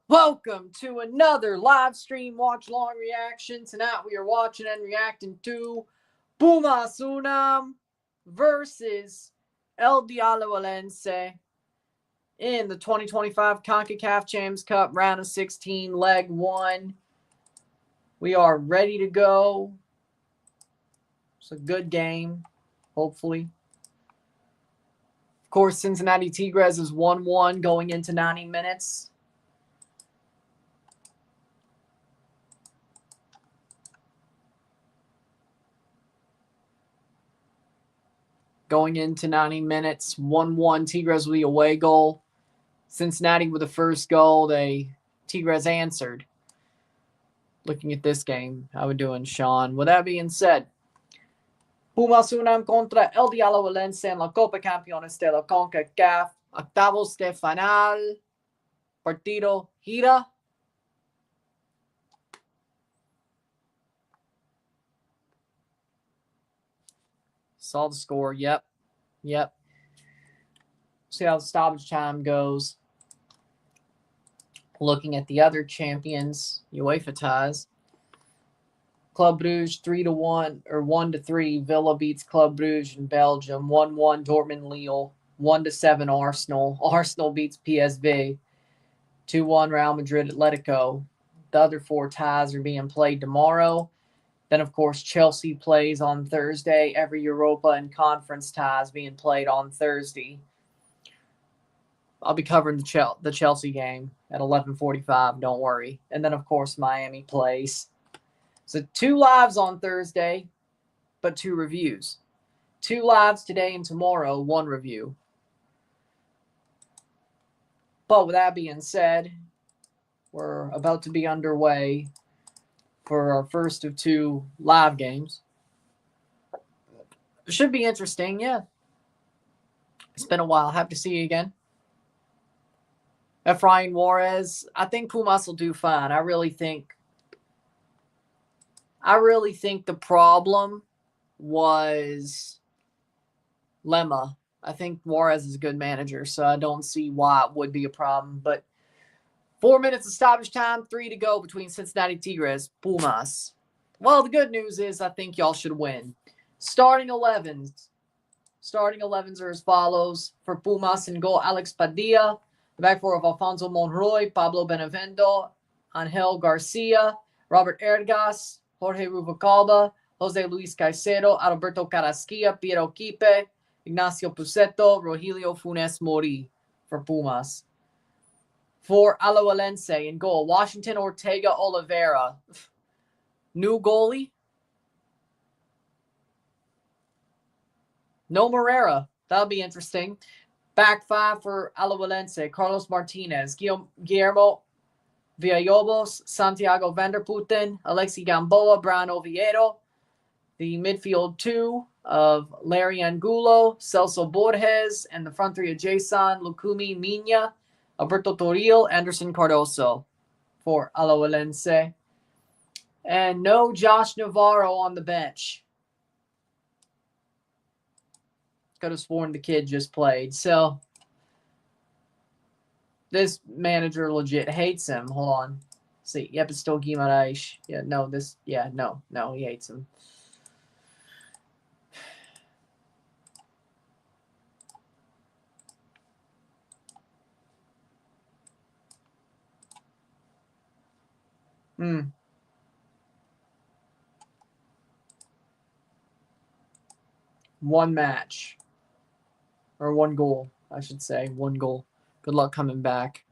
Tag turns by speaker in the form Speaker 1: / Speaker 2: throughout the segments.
Speaker 1: Welcome to another live stream watch long reaction. Tonight we are watching and reacting to Pumas UNAM versus Alajuelense in the 2025 CONCACAF Champions Cup round of 16, leg 1. We are ready to go. It's a good game, hopefully. Of course, Cincinnati Tigres is 1-1 going into 90 minutes. Going into 90 minutes, 1-1, Tigres with the away goal. Cincinnati with the first goal, Tigres answered. Looking at this game, how we doing, Sean? With that being said, Pumas UNAM contra el Alajuelense en la Copa Campeones de la CONCACAF, octavos de final, partido gira. Saw the score. Yep. See how the stoppage time goes. Looking at the other champions, UEFA ties. Club Brugge 3-1 or 1-3. Villa beats Club Brugge in Belgium. 1-1 Dortmund Lille. 1-7 Arsenal. Arsenal beats PSV. 2-1 Real Madrid Atletico. The other 4 ties are being played tomorrow. Then, of course, Chelsea plays on Thursday. Every Europa and conference ties being played on Thursday. I'll be covering the Chelsea game at 11:45. Don't worry. And then, of course, Miami plays. So 2 lives on Thursday, but 2 reviews. 2 lives today and tomorrow, 1 review. But with that being said, we're about to be underway for our first of 2 live games. It should be interesting, yeah. It's been a while. Happy to see you again. Efrain Juarez, I think Pumas will do fine. I really think the problem was Lemma. I think Juarez is a good manager, so I don't see why it would be a problem. But 4 minutes of stoppage time, 3 to go between Cincinnati Tigres, Pumas. Well, the good news is I think y'all should win. Starting 11s are as follows. For Pumas in goal, Alex Padilla. The back four of Alfonso Monroy, Pablo Benevento, Angel Garcia, Robert Ergas, Jorge Rubalcaba, Jose Luis Caicedo, Alberto Carrasquilla, Piero Quipe, Ignacio Puceto, Rogelio Funes Mori for Pumas. For Alajuelense in goal, Washington Ortega Oliveira. New goalie? No Morera. That'll be interesting. Back 5 for Alajuelense, Carlos Martinez, Guillermo Villalobos, Santiago Vanderputten, Alexi Gamboa, Brian Oviedo. The midfield 2 of Larry Angulo, Celso Borges, and the front 3 of Jason, Lukumi Mina, Alberto Toril, Anderson Cardoso for Alajuelense. And no Josh Navarro on the bench. Could have sworn the kid just played. So this manager legit hates him. Hold on. See, yep, it's still Guimaraes. Yeah, no, he hates him. One match. Or 1 goal, I should say. 1 goal. Good luck coming back.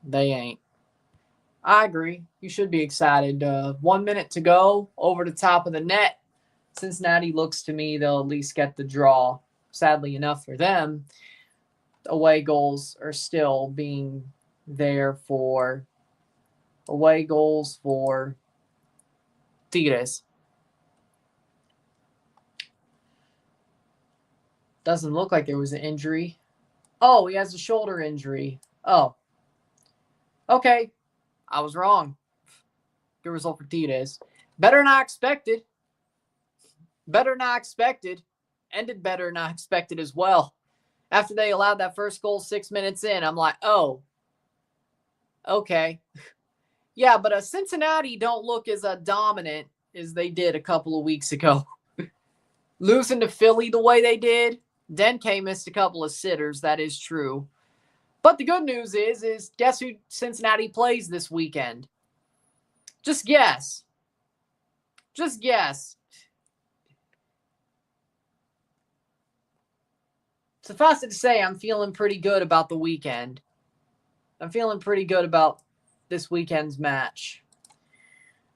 Speaker 1: They ain't. I agree. You should be excited. 1 minute to go. Over the top of the net. Cincinnati looks to me they'll at least get the draw. Sadly enough for them, away goals are still being there for Tigres. Doesn't look like there was an injury. Oh, he has a shoulder injury. Oh. Okay. I was wrong. Good result for Tigres. Better than I expected. Ended better than I expected as well. After they allowed that first goal 6 minutes in, I'm like, oh, Okay. Yeah, but Cincinnati don't look as dominant as they did a couple of weeks ago. Losing to Philly the way they did, Denke missed a couple of sitters. That is true. But the good news is guess who Cincinnati plays this weekend? Just guess. Just guess. Suffice it to say, I'm feeling pretty good about the weekend. I'm feeling pretty good about this weekend's match.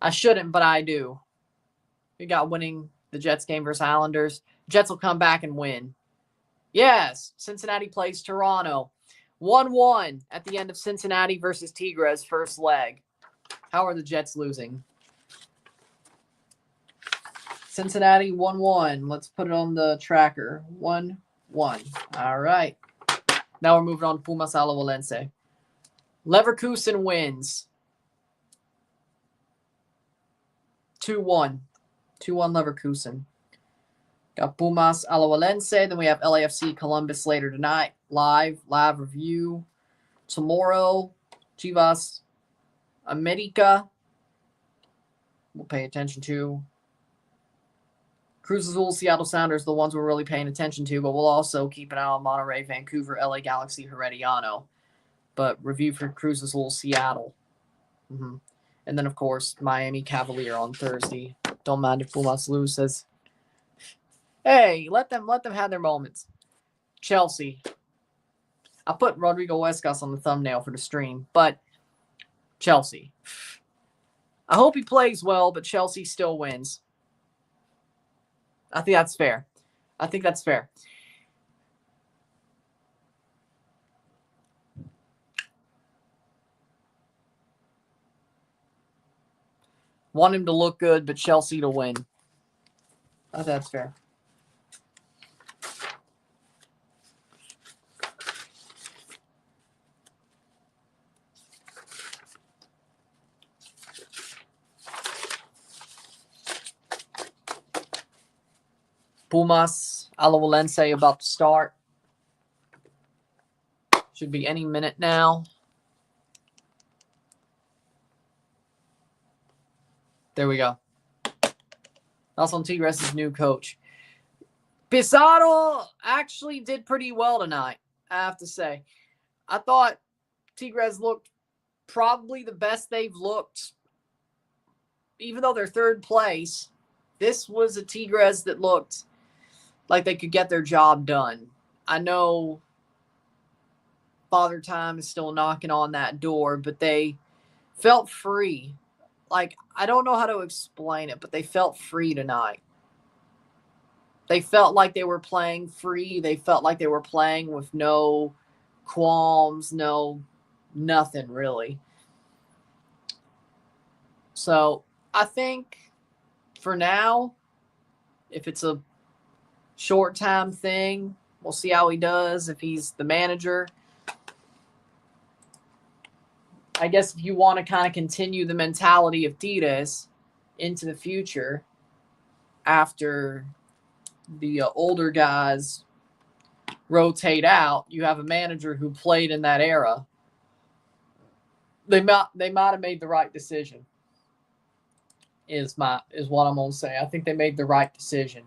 Speaker 1: I shouldn't, but I do. We got winning the Jets game versus Islanders. Jets will come back and win. Yes, Cincinnati plays Toronto. 1-1 at the end of Cincinnati versus Tigres first leg. How are the Jets losing? Cincinnati 1-1. Let's put it on the tracker. 1-1. All right. Now we're moving on to Pumas Alajuelense. Leverkusen wins. 2-1. 2-1 Leverkusen. Got Pumas Alajuelense. Then we have LAFC Columbus later tonight. Live review. Tomorrow, Chivas America. We'll pay attention to. Cruz Azul, Seattle Sounders, the ones we're really paying attention to, but we'll also keep an eye on Monterrey, Vancouver, LA Galaxy, Herediano. But review for Cruz Azul, Seattle. And then, of course, Miami Cavalier on Thursday. Don't mind if Pumas lose. Says, hey, let them have their moments. Chelsea. I put Rodrigo Huescas on the thumbnail for the stream, but Chelsea. I hope he plays well, but Chelsea still wins. I think that's fair. Want him to look good, but Chelsea to win. I think that's fair. Pumas Alajuelense about to start. Should be any minute now. There we go. That's on Tigres' new coach. Pizarro actually did pretty well tonight, I have to say. I thought Tigres looked probably the best they've looked. Even though they're third place, this was a Tigres that looked like they could get their job done. I know Father Time is still knocking on that door, but they felt free. Like, I don't know how to explain it, but they felt free tonight. They felt like they were playing free. They felt like they were playing with no qualms, nothing really. So I think for now, if it's a short time thing, we'll see how he does if he's the manager. I guess if you want to kind of continue the mentality of Tigres into the future after the older guys rotate out, you have a manager who played in that era. They might have made the right decision. Is what I'm gonna say. I think they made the right decision.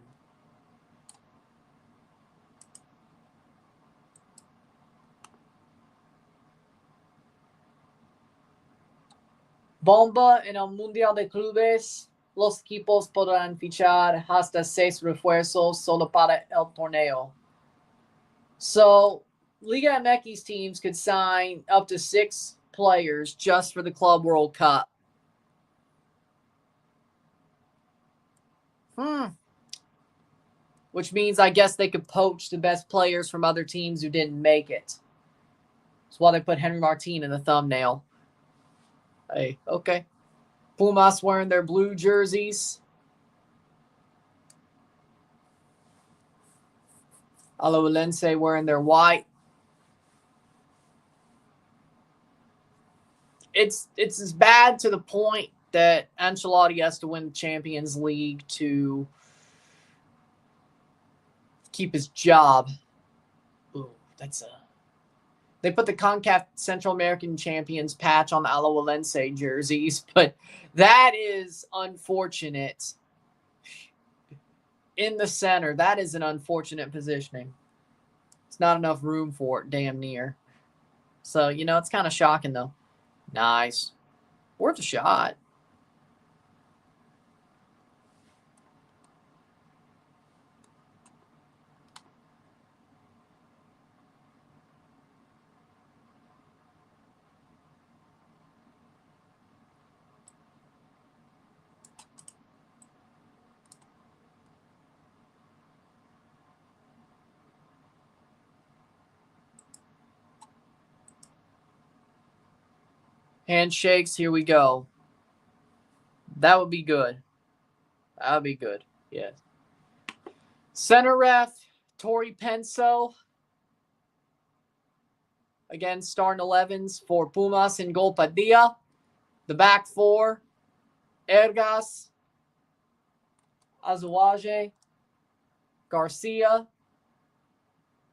Speaker 1: Bomba en el Mundial de Clubes. Los equipos podrán fichar hasta 6 refuerzos solo para el torneo. So, Liga MX teams could sign up to 6 players just for the Club World Cup. Which means I guess they could poach the best players from other teams who didn't make it. That's why they put Henry Martin in the thumbnail. Hey, okay. Pumas wearing their blue jerseys. Alajuelense wearing their white. It's as bad to the point that Ancelotti has to win the Champions League to keep his job. Ooh, They put the CONCACAF Central American Champions patch on the Alajuelense jerseys, but that is unfortunate. In the center, that is an unfortunate positioning. It's not enough room for it, damn near. So, it's kind of shocking, though. Nice. Worth a shot. Handshakes, here we go. That would be good. That would be good. Yes. Center ref, Tori Penso. Again, starting 11s for Pumas in goal Padilla. The back four, Ergas, Azuaje, Garcia,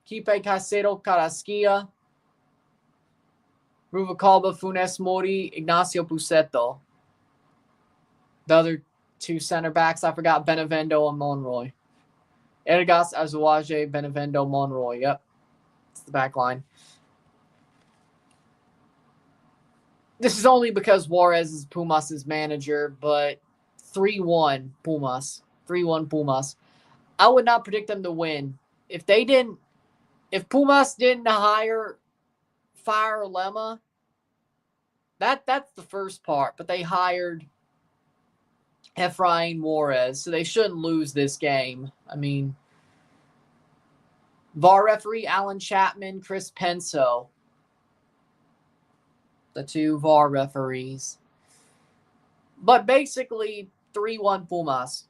Speaker 1: Kipe Casero Carrasquilla, Ruvalcaba, Funes Mori, Ignacio Puceto. The other two center backs, I forgot Benevendo and Monroy. Ergas, Azuaje, Benevendo, Monroy. Yep. It's the back line. This is only because Juarez is Pumas' manager, but 3-1 Pumas. 3-1 Pumas. I would not predict them to win. If Pumas didn't fire Lema, that's the first part. But they hired Efrain Juarez, so they shouldn't lose this game. I mean, VAR referee Alan Chapman, Chris Penso. The two VAR referees. But basically, 3-1 Pumas.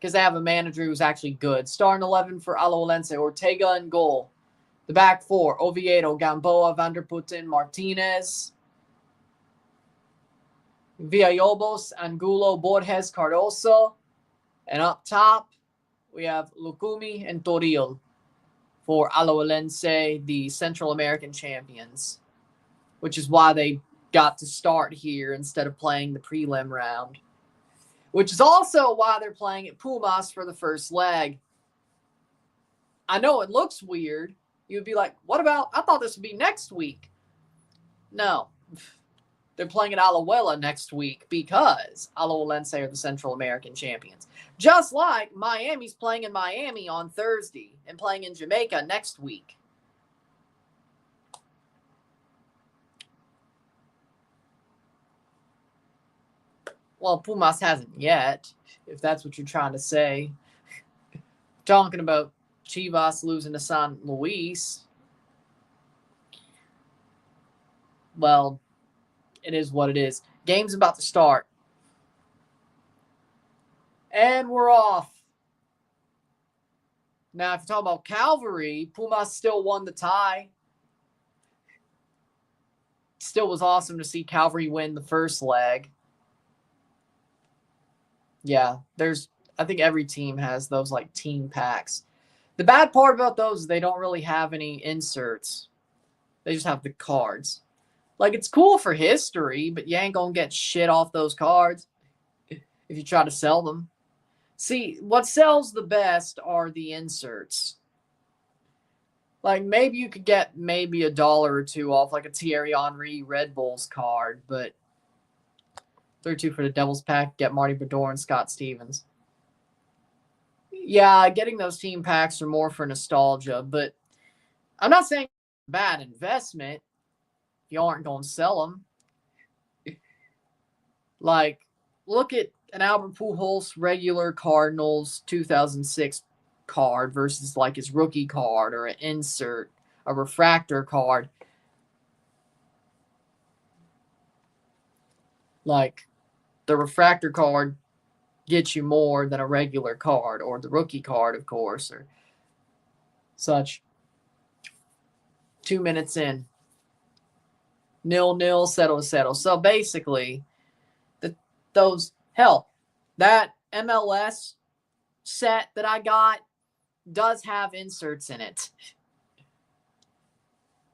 Speaker 1: Because they have a manager who's actually good. Starting 11 for Alajuelense, Ortega in goal. The back four, Oviedo, Gamboa, Vanderputten, Martinez, Villalobos, Angulo, Borges, Cardoso. And up top, we have Lucumi and Toril for Alajuelense, the Central American champions. Which is why they got to start here instead of playing the prelim round. Which is also why they're playing at Pumas for the first leg. I know it looks weird. You'd be like, what about, I thought this would be next week. No. They're playing at Alajuela next week because Alajuelense are the Central American champions. Just like Miami's playing in Miami on Thursday and playing in Jamaica next week. Well, Pumas hasn't yet, if that's what you're trying to say. Talking about Chivas losing to San Luis. Well, it is what it is. Game's about to start. And we're off. Now, if you talk about Calvary, Pumas still won the tie. Still was awesome to see Calvary win the first leg. Yeah, I think every team has those like team packs. The bad part about those is they don't really have any inserts. They just have the cards. Like, it's cool for history, but you ain't gonna get shit off those cards if you try to sell them. See, what sells the best are the inserts. Like, maybe you could get maybe $1 or $2 off like a Thierry Henry Red Bulls card, but 32 for the Devils pack, get Marty Brodeur and Scott Stevens. Yeah, getting those team packs are more for nostalgia, but I'm not saying it's a bad investment if you aren't going to sell them. Like, look at an Albert Pujols regular Cardinals 2006 card versus like his rookie card or an insert, a refractor card. Like, the refractor card gets you more than a regular card, or the rookie card, of course, or such. 2 minutes in. 0-0, settle. So basically, that MLS set that I got does have inserts in it.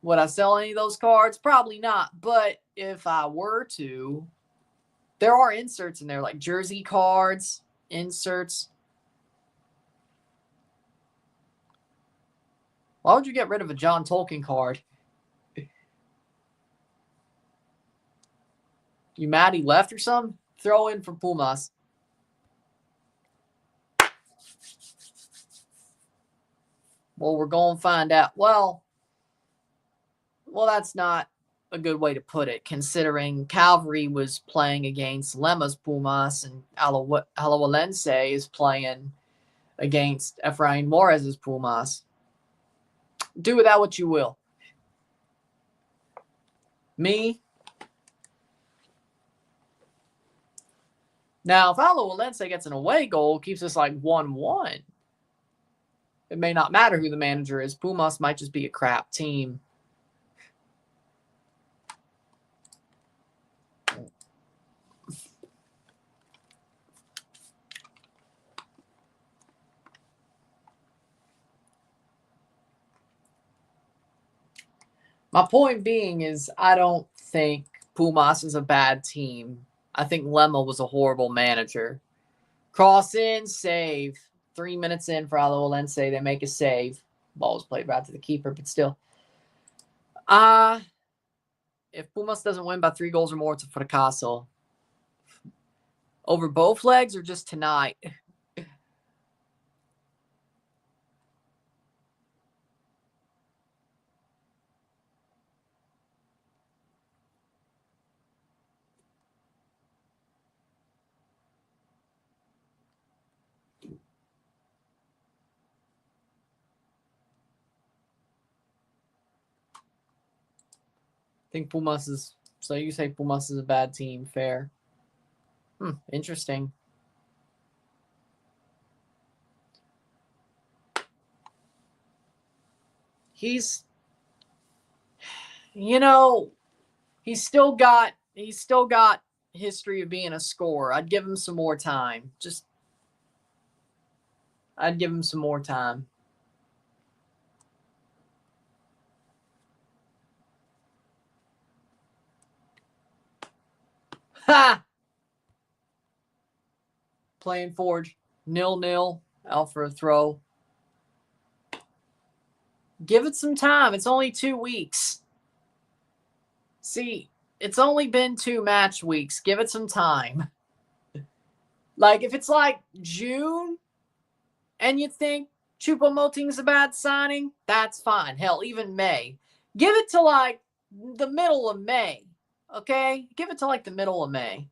Speaker 1: Would I sell any of those cards? Probably not. But if I were to, there are inserts in there, like jersey cards, inserts. Why would you get rid of a John Tolkien card? You mad he left or something? Throw in for Pumas. Well, we're going to find out. Well, that's not a good way to put it, considering Calvary was playing against Lema's Pumas and Alajuelense is playing against Efrain Morez's Pumas. Do with that what you will. Me? Now, if Alajuelense gets an away goal, keeps us like 1-1. It may not matter who the manager is. Pumas might just be a crap team. My point being is I don't think Pumas is a bad team. I think Lema was a horrible manager. Cross in, save. 3 minutes in for Alajuelense, they make a save. Ball was played right to the keeper, but still. If Pumas doesn't win by 3 goals or more, it's a fracaso. Over both legs or just tonight? I think Pumas is... So you say Pumas is a bad team. Fair. Interesting. He's... You know... He's still got history of being a scorer. I'd give him some more time. I'd give him some more time. Ha! Playing Forge. 0-0. Out for a throw. Give it some time. It's only 2 weeks. See, it's only been 2 match weeks. Give it some time. Like, if it's like June and you think Choupo-Moting's a bad signing, that's fine. Hell, even May. Give it to like the middle of May. Okay? Give it to like the middle of May.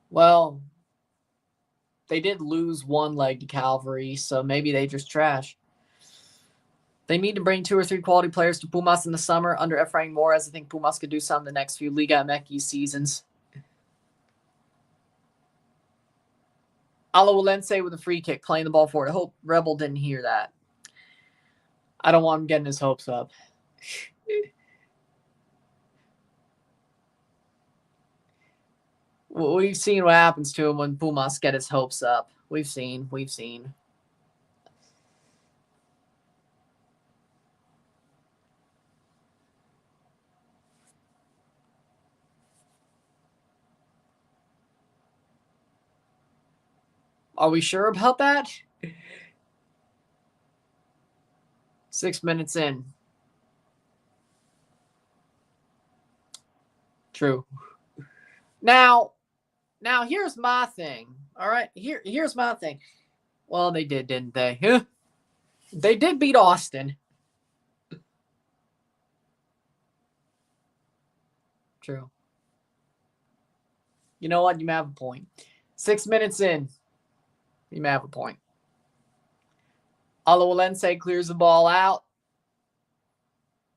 Speaker 1: Well, they did lose 1 leg to Calvary, so maybe they just trash. They need to bring 2 or 3 quality players to Pumas in the summer under Efrain Morez. I think Pumas could do something the next few Liga MX seasons. Alajuelense with a free kick, playing the ball forward. I hope Rebel didn't hear that. I don't want him getting his hopes up. We've seen what happens to him when Pumas get his hopes up. We've seen. Are we sure about that? 6 minutes in. True. Now here's my thing. All right, here's my thing. Well, they did, didn't they? They did beat Austin. True. You know what? You may have a point. 6 minutes in, you may have a point. Alajuelense clears the ball out.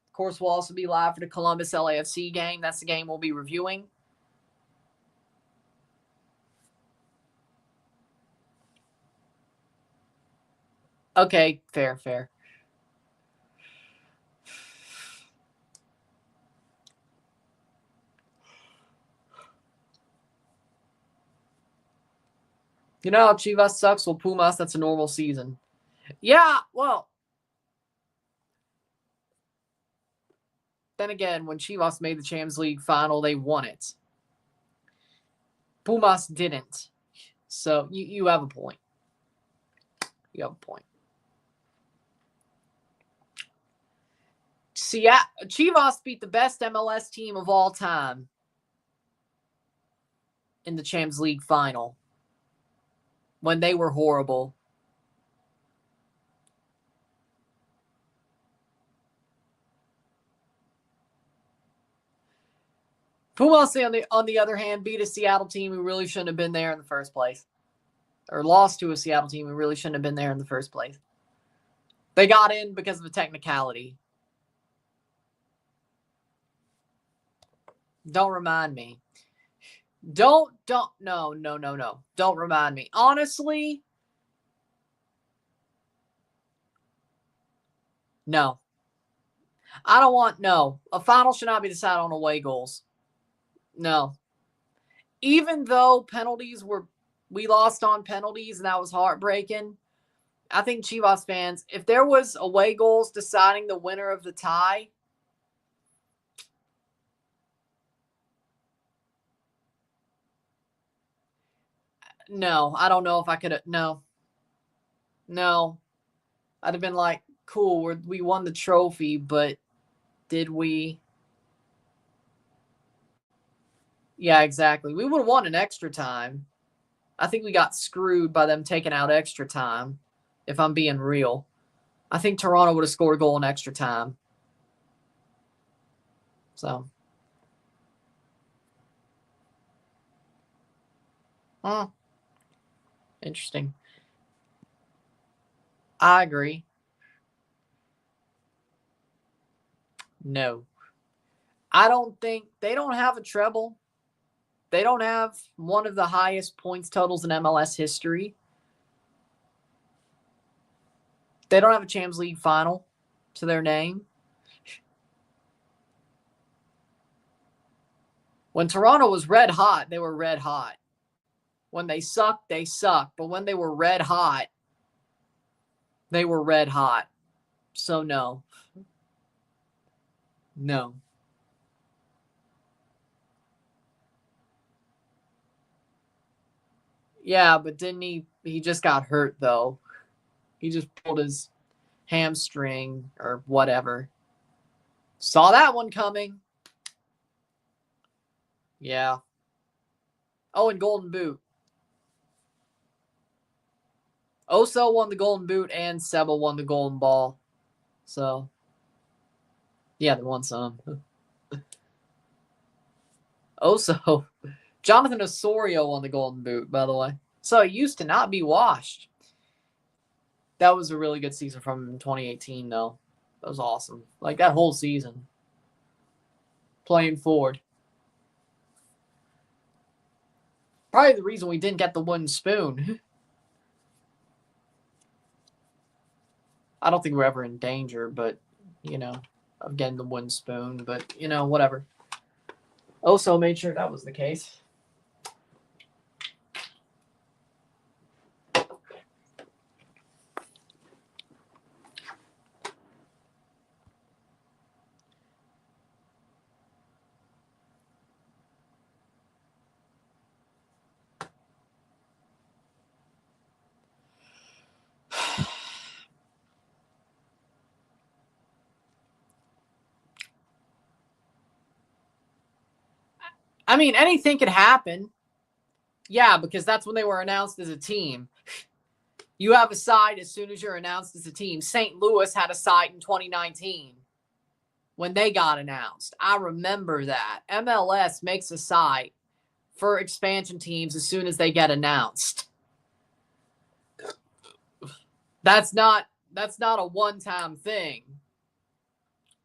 Speaker 1: Of course, we'll also be live for the Columbus LAFC game. That's the game we'll be reviewing. Okay, fair. You know how Chivas sucks? Well, Pumas, that's a normal season. Yeah, well, then again, when Chivas made the Champions League final, they won it. Pumas didn't. So you have a point. You have a point. Chivas beat the best MLS team of all time in the Champions League final when they were horrible. Pumas, on the other hand, beat a Seattle team who really shouldn't have been there in the first place. Or lost to a Seattle team who really shouldn't have been there in the first place. They got in because of a technicality. Don't remind me. No. Don't remind me. Honestly, no. I don't want, no. A final should not be decided on away goals. No. Even though we lost on penalties and that was heartbreaking, I think Chivas fans, if there was away goals deciding the winner of the tie, no, I don't know if I could have, no. I'd have been like, cool, we won the trophy, but did we? Yeah, exactly. We would have won in extra time. I think we got screwed by them taking out extra time, if I'm being real. I think Toronto would have scored a goal in extra time. So. Interesting. I agree. No. I don't think they don't have a treble. They don't have one of the highest points totals in MLS history. They don't have a Champions League final to their name. When Toronto was red hot, they were red hot. When they sucked, they sucked. But when they were red hot, they were red hot. So no. No. Yeah, but didn't he just got hurt though. He just pulled his hamstring or whatever. Saw that one coming. Yeah. Oh, and Golden Boot. Oso won the Golden Boot and Seba won the Golden Ball. So, yeah, they won some. Oso. Jonathan Osorio won the Golden Boot, by the way. So it used to not be washed. That was a really good season from him in 2018, though. That was awesome. Like, that whole season. Playing forward. Probably the reason we didn't get the wooden spoon. I don't think we're ever in danger, but, of getting the wooden spoon. But, whatever. Oso made sure that was the case. I mean, anything could happen. Yeah, because that's when they were announced as a team. You have a side as soon as you're announced as a team. St. Louis had a side in 2019 when they got announced. I remember that. MLS makes a side for expansion teams as soon as they get announced. That's not a one-time thing.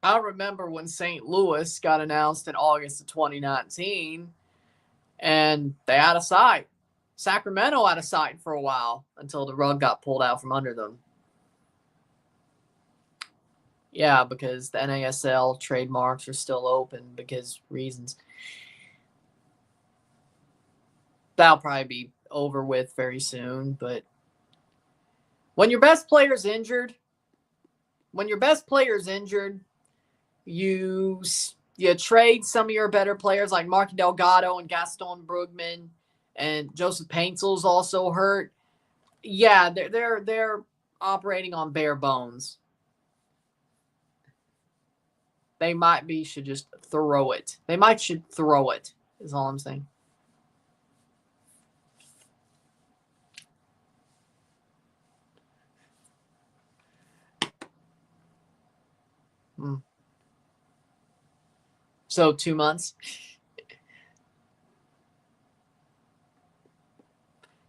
Speaker 1: I remember when St. Louis got announced in August of 2019, and they had a site. Sacramento had a site for a while until the rug got pulled out from under them. Yeah, because the NASL trademarks are still open because reasons. That'll probably be over with very soon, but When your best player's injured, you trade some of your better players like Marky Delgado and Gaston Brugman, and Joseph Paintel's also hurt. Yeah, they're operating on bare bones. They should just throw it. Should throw it, is all I'm saying. So 2 months.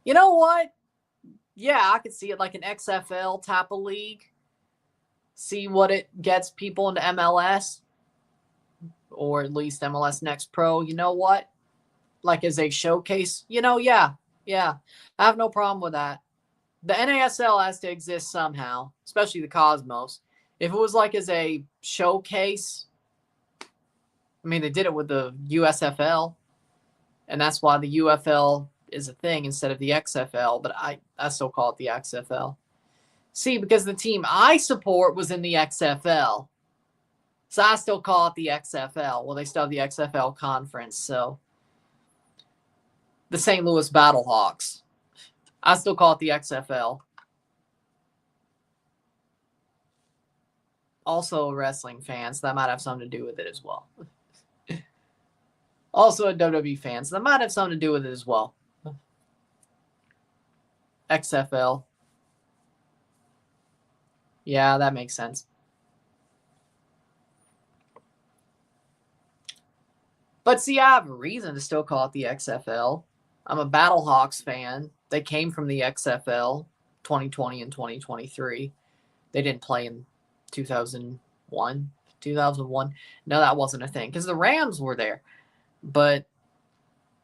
Speaker 1: You know what? Yeah, I could see it like an XFL type of league. See what it gets people into MLS, or at least MLS Next Pro. You know what? Like as a showcase. Yeah. I have no problem with that. The NASL has to exist somehow, especially the Cosmos. If it was like as a showcase, I mean, they did it with the USFL, and that's why the UFL is a thing instead of the XFL, but I still call it the XFL. See, because the team I support was in the XFL, so I still call it the XFL. Well, they still have the XFL conference, so the St. Louis Battlehawks. I still call it the XFL. Also wrestling fans, that might have something to do with it as well. Also a WWE fans, that might have something to do with it as well. XFL. Yeah, that makes sense. But see, I have a reason to still call it the XFL. I'm a Battlehawks fan. They came from the XFL 2020 and 2023. They didn't play in 2001. 2001. No, that wasn't a thing because the Rams were there. But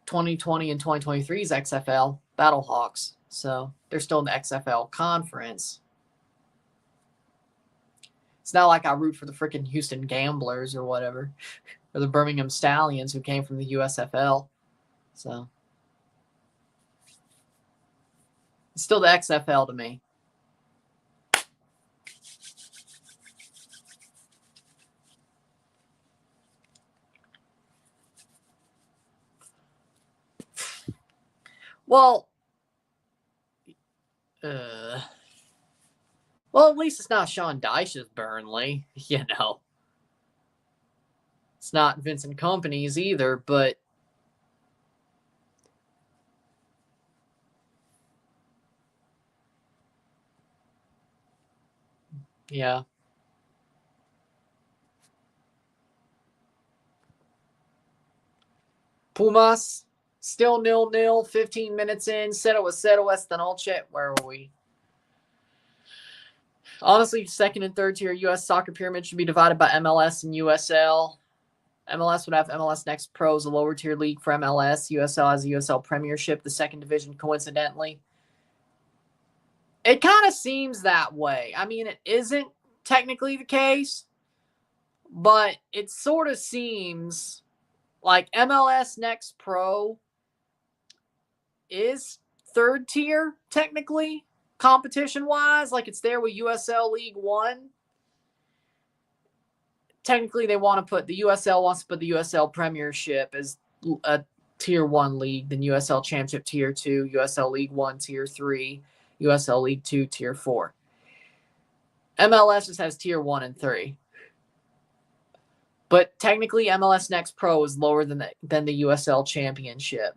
Speaker 1: 2020 and 2023 is XFL Battlehawks. So they're still in the XFL conference. It's not like I root for the freaking Houston Gamblers or whatever, or the Birmingham Stallions who came from the USFL. So it's still the XFL to me. Well, at least it's not Sean Dyche's Burnley, you know. It's not Vincent Kompany's either, but yeah. Pumas, still 0-0, 15 minutes in. 0-0 esta noche. Where are we? Honestly, second and third tier U.S. soccer pyramid should be divided by MLS and USL. MLS would have MLS Next Pro as a lower tier league for MLS. USL has a USL Premiership, the second division, coincidentally. It kind of seems that way. I mean, it isn't technically the case, but it sort of seems like MLS Next Pro is third tier, technically, competition-wise. Like, it's there with USL League One. Technically, the USL wants to put the USL Premiership as a Tier 1 league, then USL Championship Tier 2, USL League 1 Tier 3, USL League 2 Tier 4. MLS just has Tier 1 and 3. But technically, MLS Next Pro is lower than the USL Championship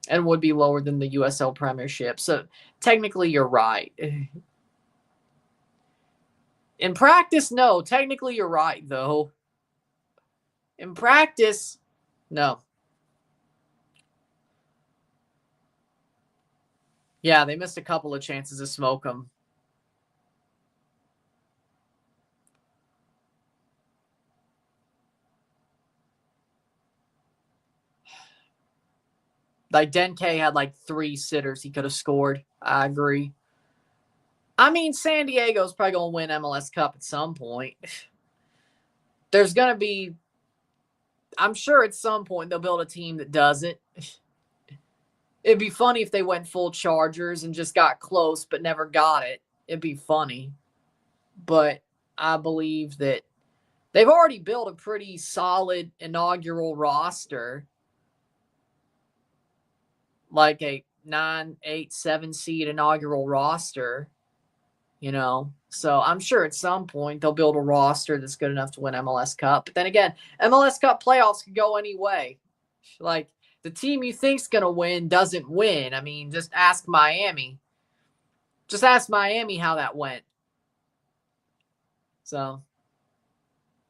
Speaker 1: and would be lower than the USL Premiership. So technically, you're right. In practice, no. Technically, you're right, though. In practice, no. Yeah, they missed a couple of chances to smoke them. Like, Denke had like 3 sitters he could have scored. I agree. I mean, San Diego's probably going to win MLS Cup at some point. There's going to be, I'm sure at some point they'll build a team that does it. It'd be funny if they went full Chargers and just got close but never got it. It'd be funny. But I believe that they've already built a pretty solid inaugural roster. Like a 9, 8, 7 seed inaugural roster, So I'm sure at some point they'll build a roster that's good enough to win MLS Cup. But then again, MLS Cup playoffs could go any way. Like, the team you think's going to win doesn't win. I mean, just ask Miami. Just ask Miami how that went. So,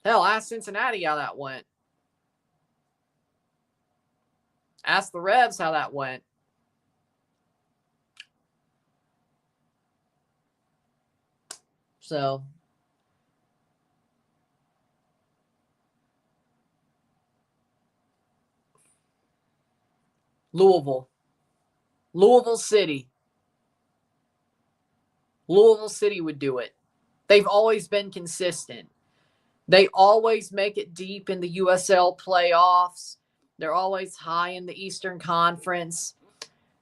Speaker 1: hell, ask Cincinnati how that went. Ask the Revs how that went. So, Louisville City. Louisville City would do it. They've always been consistent. They always make it deep in the USL playoffs. They're always high in the Eastern Conference.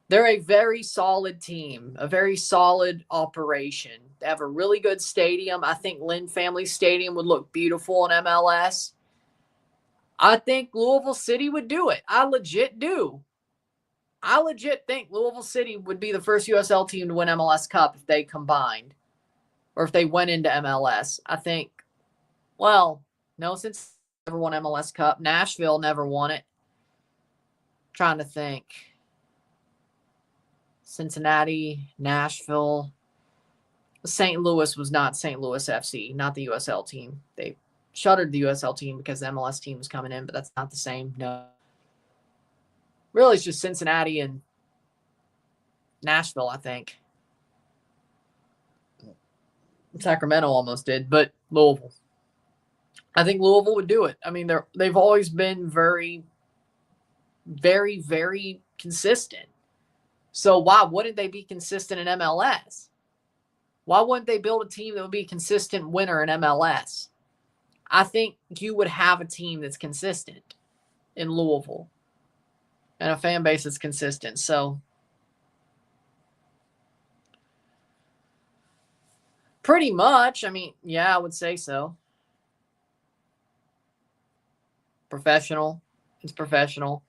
Speaker 1: They're a very solid team, a very solid operation. They have a really good stadium. I think Lynn Family Stadium would look beautiful in MLS. I think Louisville City would do it. I legit do. I legit think Louisville City would be the first USL team to win MLS Cup if they combined or if they went into MLS. I think, well, no, since never won MLS Cup. Nashville never won it. Trying to think. Cincinnati, Nashville. St. Louis was not St. Louis FC, not the USL team. They shuttered the USL team because the MLS team was coming in, but that's not the same. No. Really, it's just Cincinnati and Nashville, I think. Sacramento almost did, but Louisville. I think Louisville would do it. I mean, they've always been very, very, very consistent. So why wouldn't they be consistent in MLS? Why wouldn't they build a team that would be a consistent winner in MLS? I think you would have a team that's consistent in Louisville and a fan base that's consistent. So pretty much, I mean, yeah, I would say so. Professional. It's professional.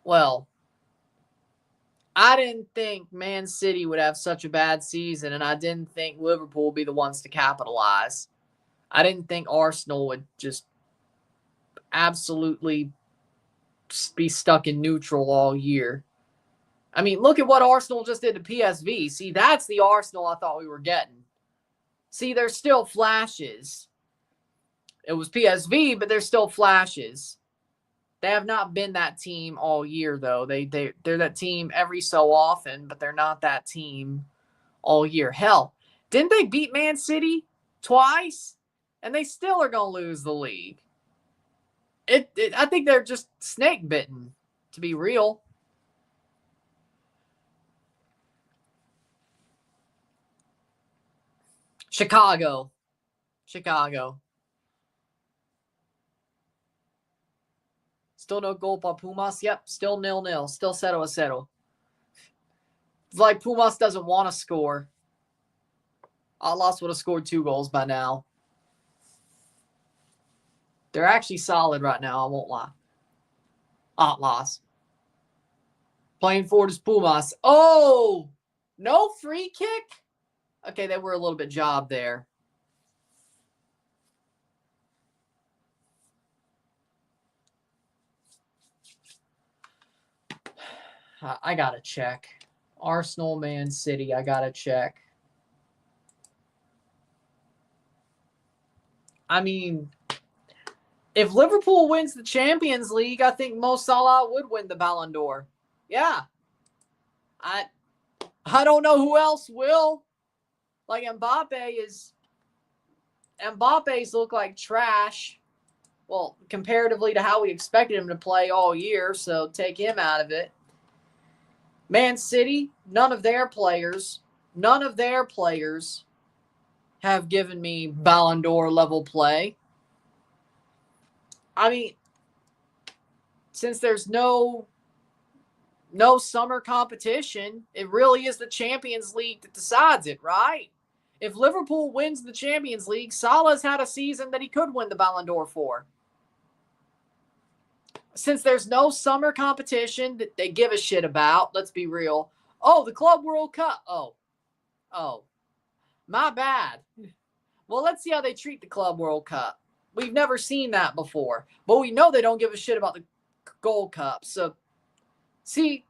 Speaker 1: Well, I didn't think Man City would have such a bad season, and I didn't think Liverpool would be the ones to capitalize. I didn't think Arsenal would just absolutely be stuck in neutral all year. I mean, look at what Arsenal just did to PSV. See, that's the Arsenal I thought we were getting. See, there's still flashes. It was PSV, but there's still flashes. They have not been that team all year, though. They're that team every so often, but they're not that team all year. Hell, didn't they beat Man City twice? And they still are going to lose the league. I think they're just snake bitten, to be real. Chicago. Still no goal by Pumas. Yep, still 0-0. Still 0-0. It's like Pumas doesn't want to score. Atlas would have scored 2 goals by now. They're actually solid right now, I won't lie. Atlas. Playing forward is Pumas. Oh! No free kick? Okay, they were a little bit jobbed there. I got to check. Arsenal, Man City, I got to check. I mean, if Liverpool wins the Champions League, I think Mo Salah would win the Ballon d'Or. Yeah. I don't know who else will. Like, Mbappe's look like trash. Well, comparatively to how we expected him to play all year, so take him out of it. Man City, none of their players have given me Ballon d'Or level play. I mean, since there's no summer competition, it really is the Champions League that decides it, right? If Liverpool wins the Champions League, Salah's had a season that he could win the Ballon d'Or for. Since there's no summer competition that they give a shit about, let's be real. Oh, the Club World Cup. Oh, my bad. Well, let's see how they treat the Club World Cup. We've never seen that before, but we know they don't give a shit about the Gold Cup. So, see,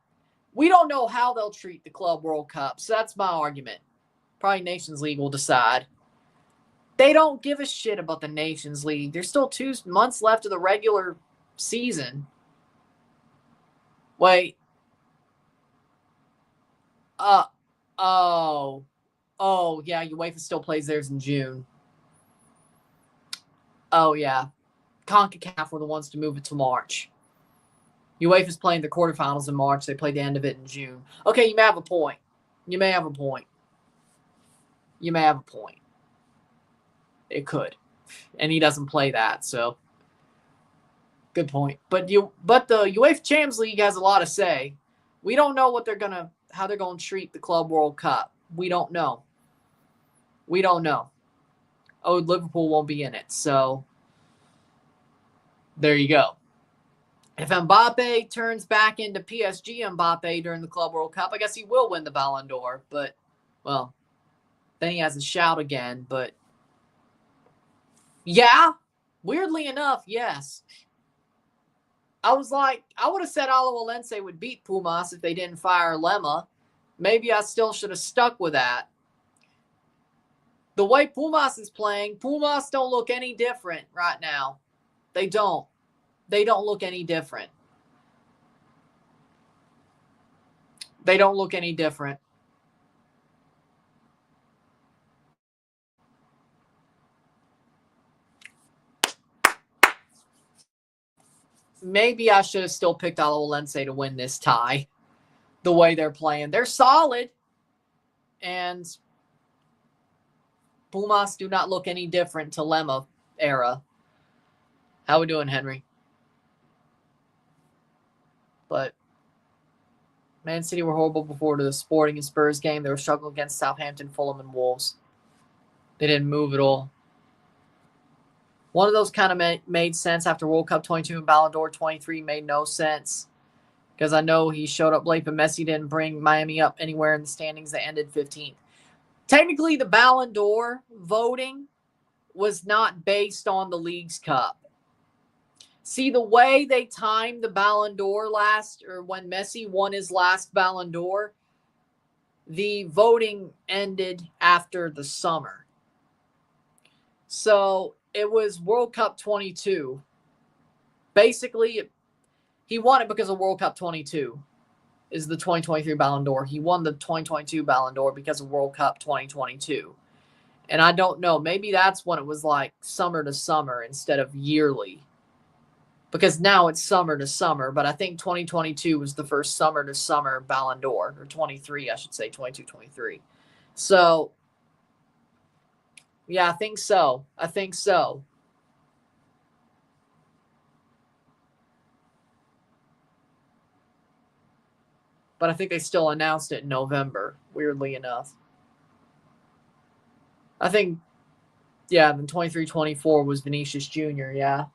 Speaker 1: we don't know how they'll treat the Club World Cup. So that's my argument. Probably Nations League will decide. They don't give a shit about the Nations League. There's still 2 months left of the regular season. Wait. Oh, yeah, UEFA still plays theirs in June. Oh, yeah. CONCACAF were the ones to move it to March. UEFA's playing the quarterfinals in March. They played the end of it in June. Okay, you may have a point. It could. And he doesn't play that, so good point. But the UEFA Champions League has a lot to say. We don't know how they're gonna treat the Club World Cup. We don't know. Oh, Liverpool won't be in it, so there you go. If Mbappe turns back into PSG Mbappe during the Club World Cup, I guess he will win the Ballon d'Or. But, well, then he has a shout again. But, yeah, weirdly enough, yes. I would have said Alajuelense would beat Pumas if they didn't fire Lemma. Maybe I still should have stuck with that. The way Pumas is playing, Pumas don't look any different right now. They don't. They don't look any different. Maybe I should have still picked Alajuelense to win this tie. The way they're playing. They're solid. And Pumas do not look any different to Lemma era. How we doing, Henry? But Man City were horrible before the Sporting and Spurs game. They were struggling against Southampton, Fulham, and Wolves. They didn't move at all. One of those kind of made sense after World Cup 22 and Ballon d'Or 23 made no sense. Because I know he showed up late, but Messi didn't bring Miami up anywhere in the standings. They ended 15th. Technically, the Ballon d'Or voting was not based on the League's Cup. See, the way they timed the Ballon d'Or when Messi won his last Ballon d'Or, the voting ended after the summer. So it was World Cup 22. Basically, he won it because of World Cup 22 is the 2023 Ballon d'Or. He won the 2022 Ballon d'Or because of World Cup 2022. And I don't know. Maybe that's when it was like summer to summer instead of yearly. Because now it's summer to summer. But I think 2022 was the first summer to summer Ballon d'Or. Or 23, I should say. 22, 23. So, yeah, I think so. But I think they still announced it in November, weirdly enough. I think, yeah, then 23-24 was Vinicius Jr., yeah.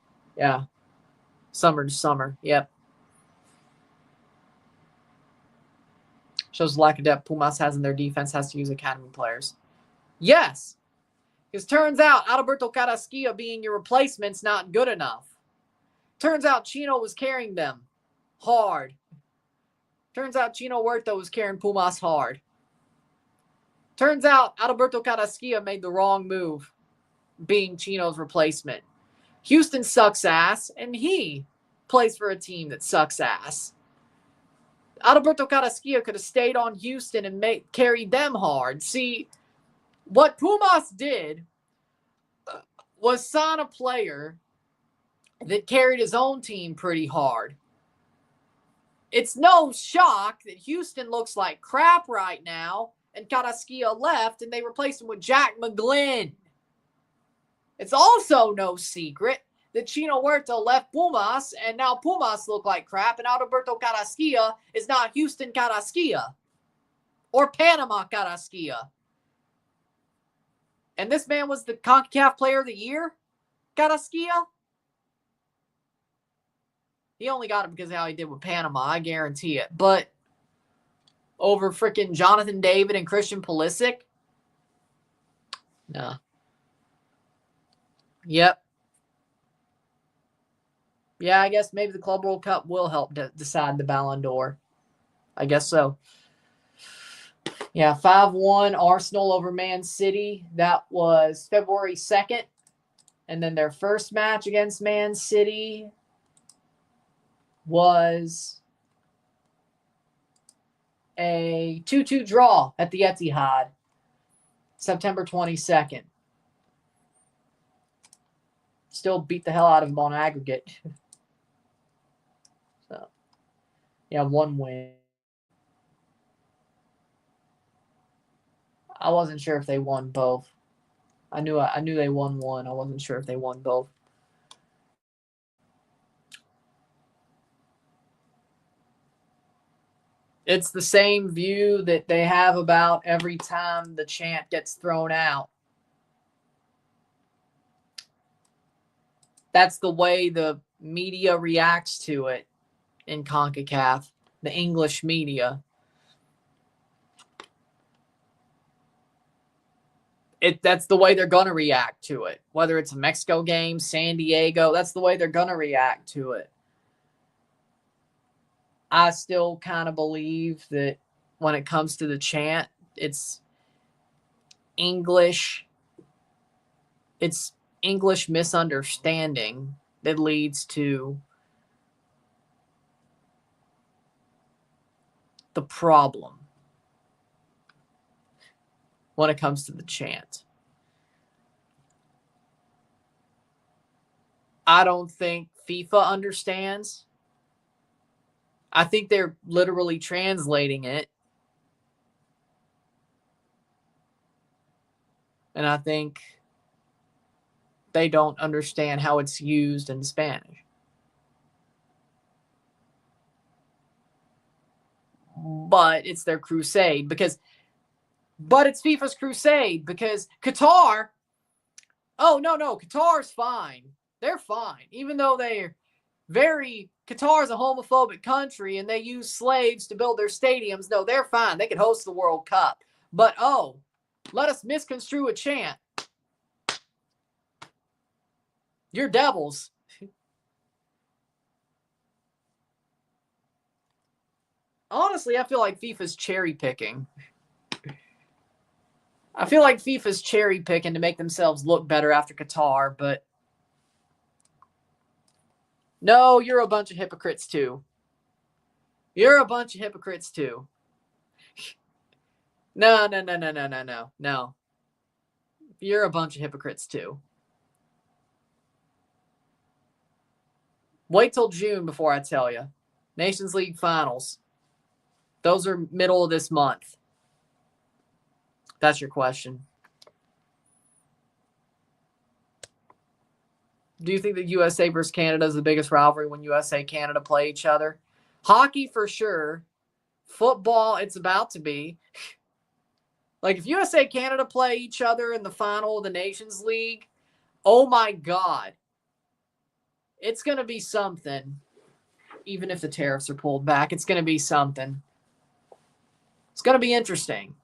Speaker 1: Summer to summer, yep. Shows the lack of depth Pumas has in their defense, has to use academy players. Yes, because turns out Adalberto Carrasquilla being your replacement's not good enough. Turns out Chino was carrying them hard. Turns out Chino Huerta was carrying Pumas hard. Turns out Adalberto Carrasquilla made the wrong move being Chino's replacement. Houston sucks ass, and he plays for a team that sucks ass. Adalberto Carrasquilla could have stayed on Houston and carried them hard. See, what Pumas did was sign a player that carried his own team pretty hard. It's no shock that Houston looks like crap right now, and Carrasquilla left, and they replaced him with Jack McGlynn. It's also no secret that Chino Huerta left Pumas, and now Pumas look like crap, and Adalberto Carrasquilla is not Houston Carrasquilla or Panama Carrasquilla. And this man was the CONCACAF Player of the Year, Carrasquilla. He only got it because of how he did with Panama, I guarantee it. But over freaking Jonathan David and Christian Pulisic? No. Yep. Yeah, I guess maybe the Club World Cup will help decide the Ballon d'Or. I guess so. Yeah, 5-1 Arsenal over Man City. That was February 2nd. And then their first match against Man City was a 2-2 draw at the Etihad, September 22nd. Still beat the hell out of them on aggregate. So, yeah, 1 win. I wasn't sure if they won both. I knew they won one. I wasn't sure if they won both. It's the same view that they have about every time the chant gets thrown out. That's the way the media reacts to it in CONCACAF, the English media. That's the way they're going to react to it. Whether it's a Mexico game, San Diego, that's the way they're going to react to it. I still kind of believe that when it comes to the chant, it's English misunderstanding that leads to the problem when it comes to the chant. I don't think FIFA understands. I think they're literally translating it. And I think they don't understand how it's used in Spanish. But it's their crusade but it's FIFA's crusade because Qatar, oh, no, Qatar's fine. They're fine. Even though Qatar's a homophobic country and they use slaves to build their stadiums. No, they're fine. They could host the World Cup. But, let us misconstrue a chant. You're devils. Honestly, I feel like FIFA's cherry picking. I feel like FIFA's cherry picking to make themselves look better after Qatar, but no, you're a bunch of hypocrites too. You're a bunch of hypocrites too. No. You're a bunch of hypocrites too. Wait till June before I tell you. Nations League finals. Those are middle of this month. That's your question. Do you think that USA versus Canada is the biggest rivalry when USA-Canada play each other? Hockey for sure. Football, it's about to be. Like if USA-Canada play each other in the final of the Nations League, oh my God. It's going to be something. Even if the tariffs are pulled back, it's going to be something. It's going to be interesting.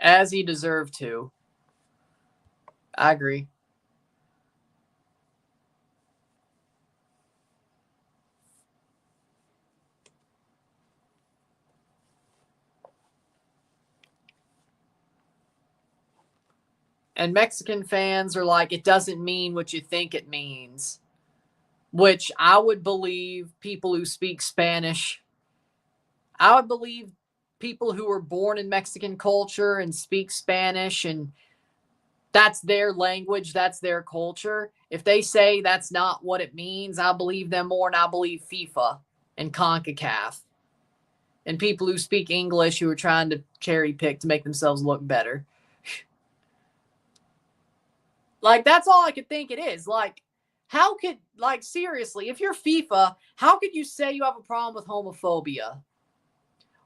Speaker 1: As he deserved to. I agree. And Mexican fans are like, it doesn't mean what you think it means. Which I would believe people who speak Spanish. I would believe people who were born in Mexican culture and speak Spanish and that's their language, that's their culture. If they say that's not what it means, I believe them more and I believe FIFA and CONCACAF. and people who speak English who are trying to cherry pick to make themselves look better. Like, that's all I could think it is. Like, how could, like, seriously, if you're FIFA, how could you say you have a problem with homophobia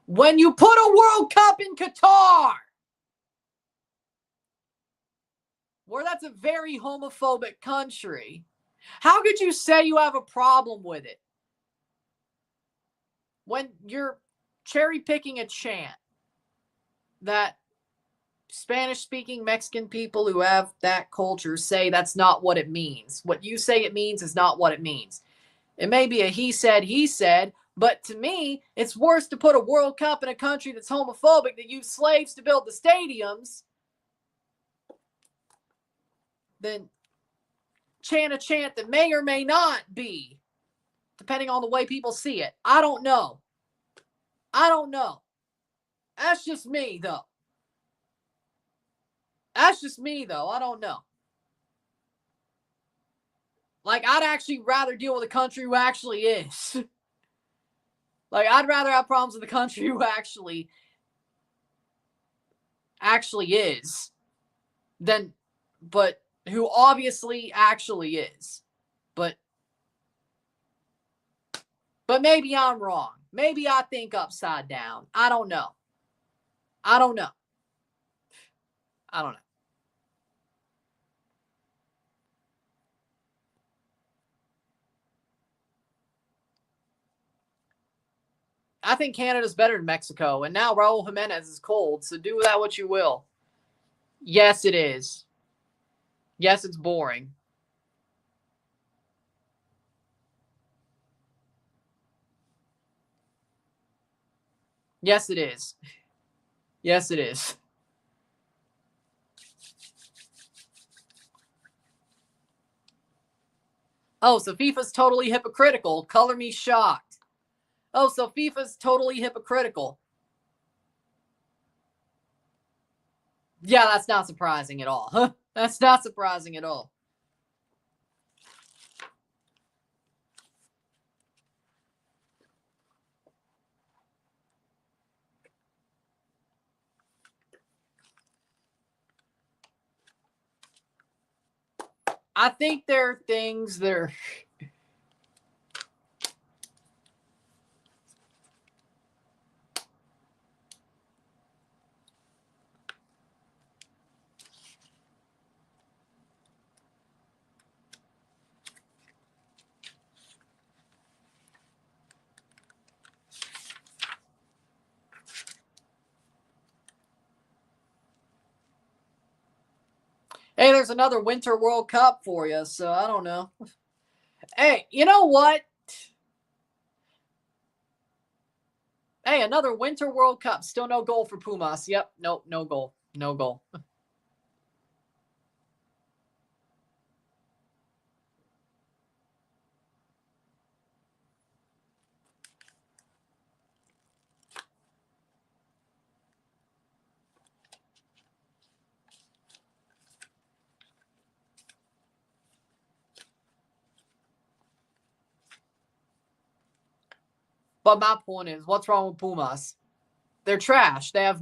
Speaker 1: when you put a World Cup in Qatar, where that's a very homophobic country? How could you say you have a problem with it when you're cherry picking a chant that Spanish-speaking Mexican people who have that culture say that's not what it means? What you say it means is not what it means. It may be a he said, but to me, it's worse to put a World Cup in a country that's homophobic, that used slaves to build the stadiums, than chant a chant that may or may not be, depending on the way people see it. I don't know. That's just me, though. I don't know. Like, I'd actually rather deal with a country who actually is. Like, I'd rather have problems with a country who actually is than, but who obviously actually is. But maybe I'm wrong. Maybe I think upside down. I don't know. I think Canada's better than Mexico, and now Raul Jimenez is cold, so do with that what you will. Yes, it is. Yes, it's boring. Yes, it is. Yes, it is. Oh, so FIFA's totally hypocritical. Color me shocked. Oh, so FIFA's totally hypocritical. Yeah, that's not surprising at all. Huh? That's not surprising at all. I think there are things that are... Hey, there's another Winter World Cup for you, so I don't know. Hey, you know what? Hey, another Winter World Cup. Still no goal for Pumas. Yep, nope, no goal. No goal. But my point is, what's wrong with Pumas? They're trash. They have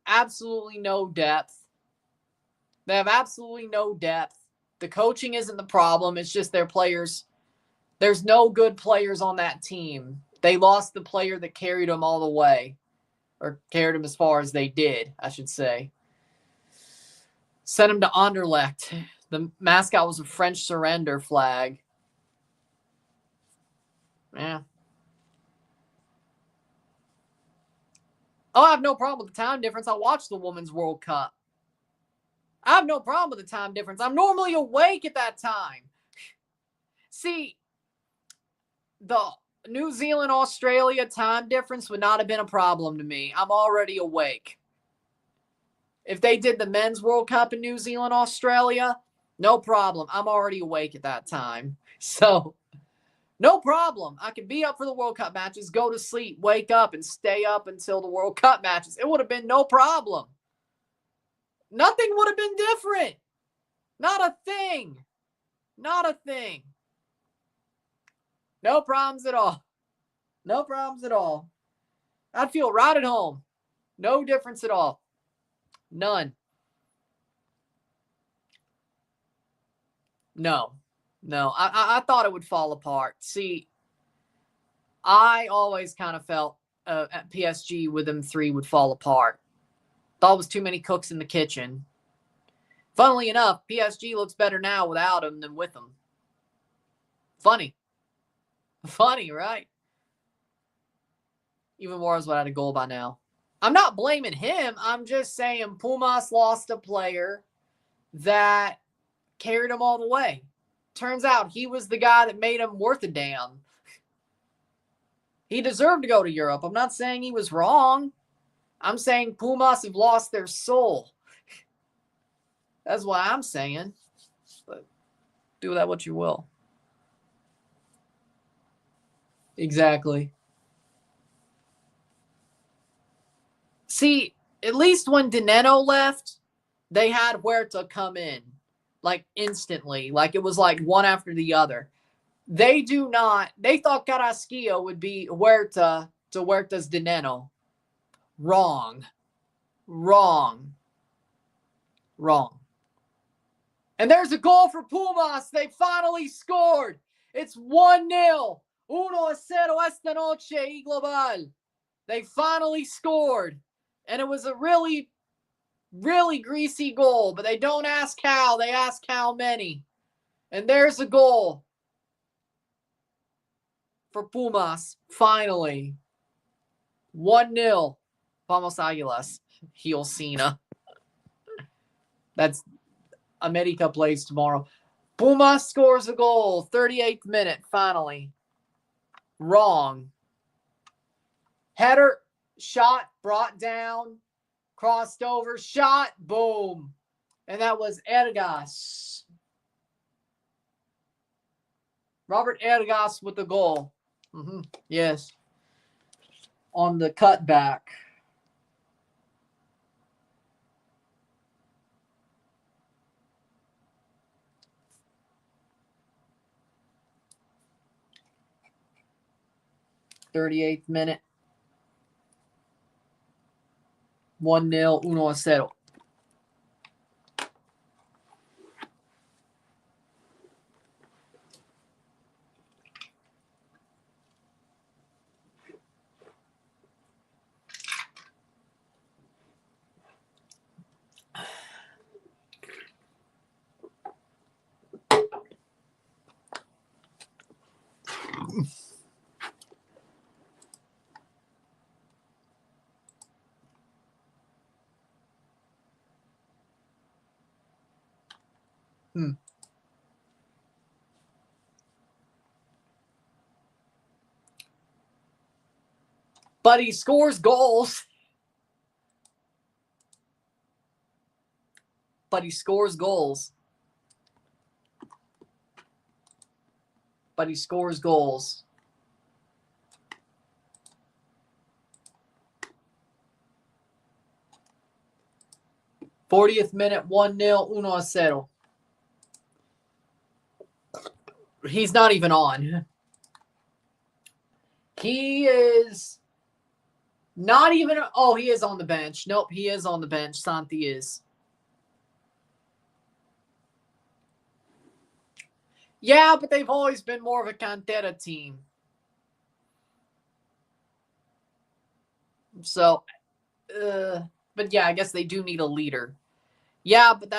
Speaker 1: absolutely no depth. They have absolutely no depth. The coaching isn't the problem. It's just their players. There's no good players on that team. They lost the player that carried them all the way, or carried them as far as they did, I should say. Sent him to Anderlecht. The mascot was a French surrender flag. Yeah. Oh, I have no problem with the time difference. I watched the Women's World Cup. I have no problem with the time difference. I'm normally awake at that time. See, the New Zealand-Australia time difference would not have been a problem to me. I'm already awake. If they did the Men's World Cup in New Zealand-Australia, no problem. I'm already awake at that time. So... no problem. I could be up for the World Cup matches, go to sleep, wake up, and stay up until the World Cup matches. It would have been no problem. Nothing would have been different. Not a thing. Not a thing. No problems at all. No problems at all. I'd feel right at home. No difference at all. None. No. I thought it would fall apart. See, I always kind of felt at PSG with them three would fall apart. Thought it was too many cooks in the kitchen. Funnily enough, PSG looks better now without him than with him. Funny. Funny, right? Even Juarez would have had a goal by now. I'm not blaming him. I'm just saying Pumas lost a player that carried him all the way. Turns out he was the guy that made him worth a damn. He deserved to go to Europe. I'm not saying he was wrong. I'm saying Pumas have lost their soul. That's what I'm saying. But do that what you will. Exactly. See, at least when Dineno left, they had Huerta come in. Like instantly. Like it was like one after the other. They do not. They thought Carrasquillo would be Huerta to Huerta's Dineno. Wrong. And there's a goal for Pumas. They finally scored. It's 1-0. 1-0 esta noche y global. They finally scored. And it was a really greasy goal. But they don't ask how. They ask how many. And there's a goal for Pumas. Finally. 1-0. Vamos Águilas. Heel Cena. That's America plays tomorrow. Pumas scores a goal. 38th minute, finally. Wrong. Header, shot, brought down, crossed over, shot, boom. And that was Ergas. Robert Ergas with the goal. Yes. On the cutback. '38th minute. 1-0, 1-0. But he scores goals. But he scores goals. 40th minute, 1-0, 1-0. He's not even on. He is not even. Oh, he is on the bench. Nope, he is on the bench. Santi is. Yeah, but they've always been more of a Cantera team. So, but yeah, I guess they do need a leader. Yeah, but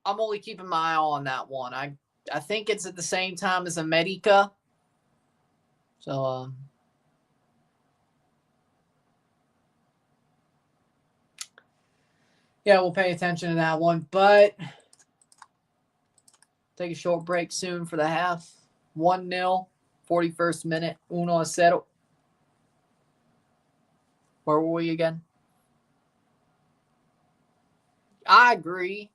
Speaker 1: I'm only keeping my eye on that one. I think it's at the same time as America. So, yeah, we'll pay attention to that one. But take a short break soon for the half. 1-0, 41st minute, 1-0. Where were we again? I agree.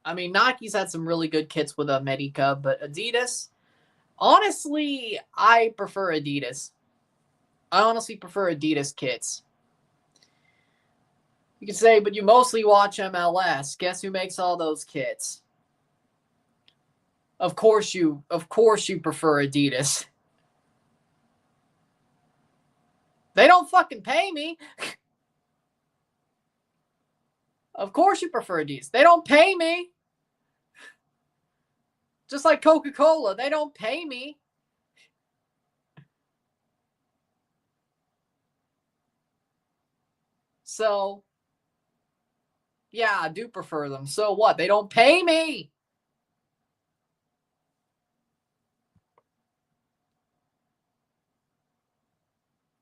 Speaker 1: I mean, Nike's had some really good kits with America, but Adidas, honestly, I prefer Adidas. I honestly prefer Adidas kits. You can say, but you mostly watch MLS. Guess who makes all those kits? Of course you prefer Adidas. They don't fucking pay me. Of course you prefer these. They don't pay me. Just like Coca-Cola, they don't pay me. So, yeah, I do prefer them. So what? They don't pay me.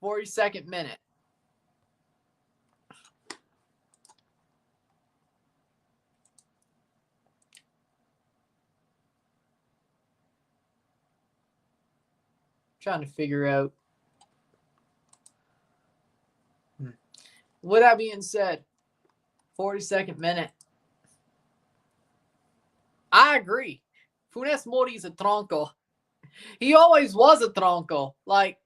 Speaker 1: "42nd minute. Trying to figure out. With that being said, 42nd minute. I agree. Funes Mori is a tronco. He always was a tronco. Like,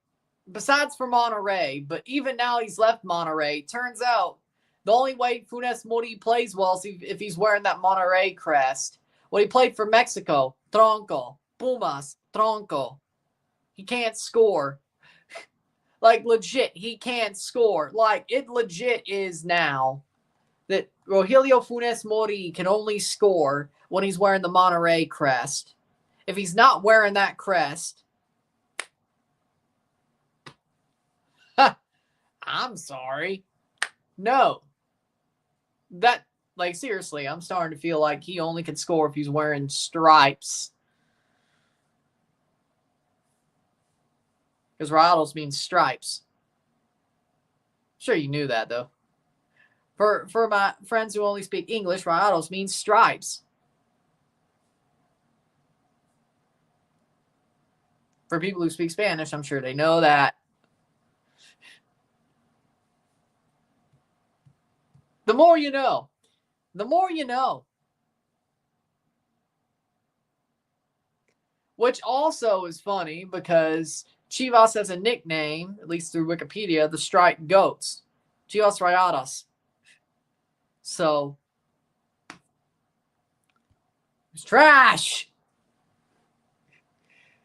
Speaker 1: besides for Monterrey, but even now he's left Monterrey. Turns out the only way Funes Mori plays well is if he's wearing that Monterrey crest. When he played for Mexico, tronco. Pumas, tronco. He can't score. Like, legit, he can't score. Like, it legit is now that Rogelio Funes Mori can only score when he's wearing the Monterrey crest. If he's not wearing that crest, I'm sorry. No. That, like, seriously, I'm starting to feel like he only can score if he's wearing stripes. Because Rayados means stripes. Sure, you knew that, though. For my friends who only speak English, Rayados means stripes. For people who speak Spanish, I'm sure they know that. The more you know. The more you know. Which also is funny because Chivas has a nickname, at least through Wikipedia, the Striped Goats. Chivas Rayadas. So, he was trash.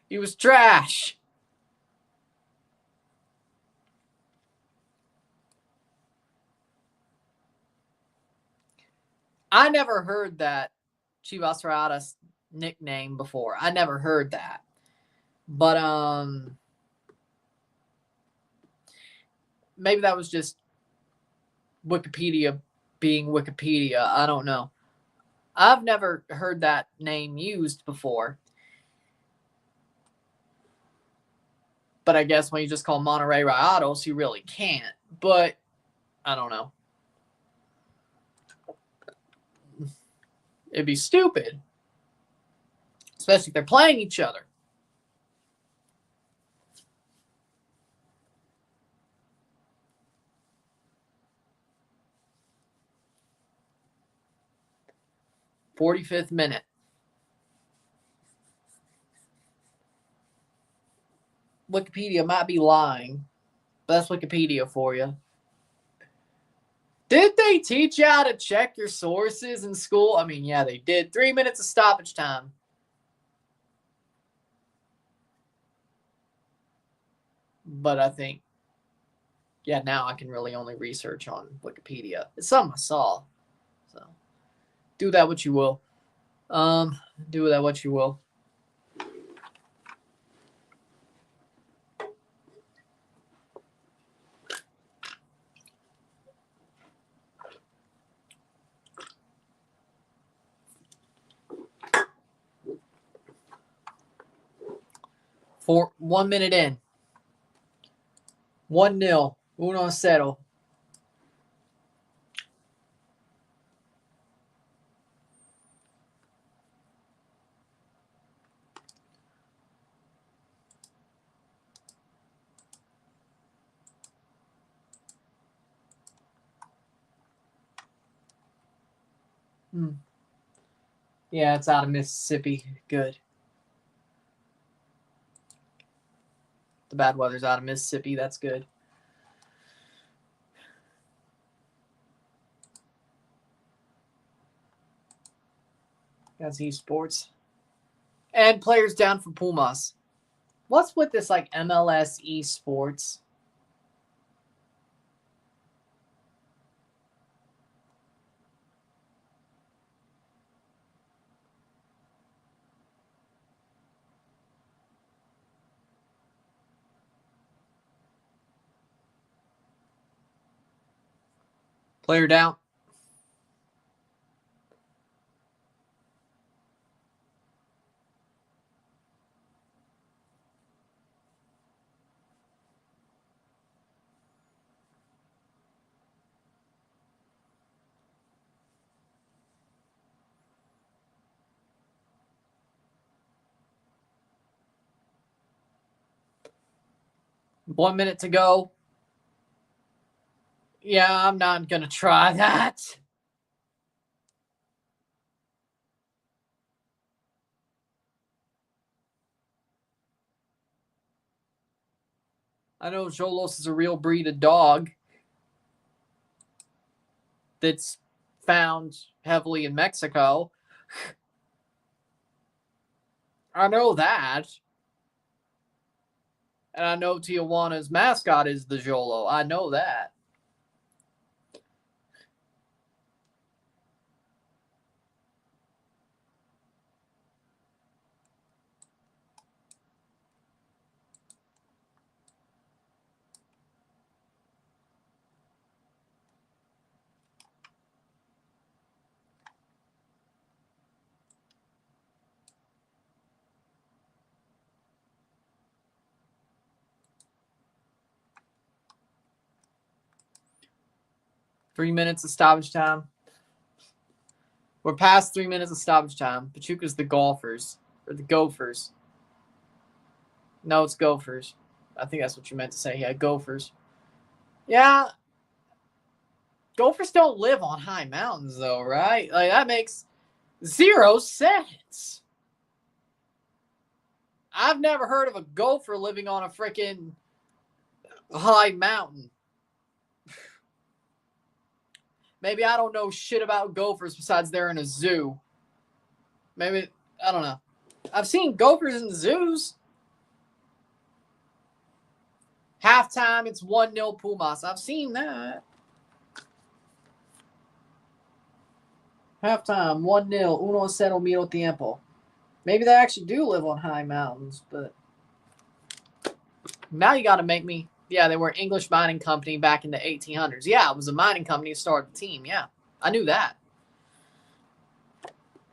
Speaker 1: He was trash. I never heard that Chivas Rayadas nickname before. I never heard that. But maybe that was just Wikipedia being Wikipedia. I don't know. I've never heard that name used before. But I guess when you just call Monterrey Rayados, you really can't. But I don't know. It'd be stupid. Especially if they're playing each other. "45th minute. Wikipedia might be lying, but that's Wikipedia for you. Did they teach you how to check your sources in school? I mean, yeah, they did. 3 minutes of stoppage time. But I think, yeah, now I can really only research on Wikipedia. It's something I saw. So, do that what you will. Do that what you will. For 1 minute in. 1-0. 1-0. Yeah, it's out of Mississippi. Good. The bad weather's out of Mississippi. That's good. That's esports. And players down for Pumas. What's with this, like, MLS esports? Player down. One minute to go. Yeah, I'm not going to try that. I know Xolos is a real breed of dog that's found heavily in Mexico. I know that. And I know Tijuana's mascot is the Xolo. I know that. Three minutes of stoppage time. We're past 3 minutes of stoppage time. Pachuca's the Golfers. Or the Gophers. No, it's Gophers. I think that's what you meant to say. Yeah, Gophers. Yeah. Gophers don't live on high mountains, though, right? Like, that makes 0 sense. I've never heard of a gopher living on a freaking high mountain. Maybe I don't know shit about gophers besides they're in a zoo. Maybe, I don't know. I've seen gophers in zoos. Halftime, it's 1-0 Pumas. I've seen that. Halftime, 1-0. 1-0 medio tiempo. Maybe they actually do live on high mountains, but now you got to make me. Yeah, they were an English mining company back in the 1800s. Yeah, it was a mining company that started the team. Yeah, I knew that.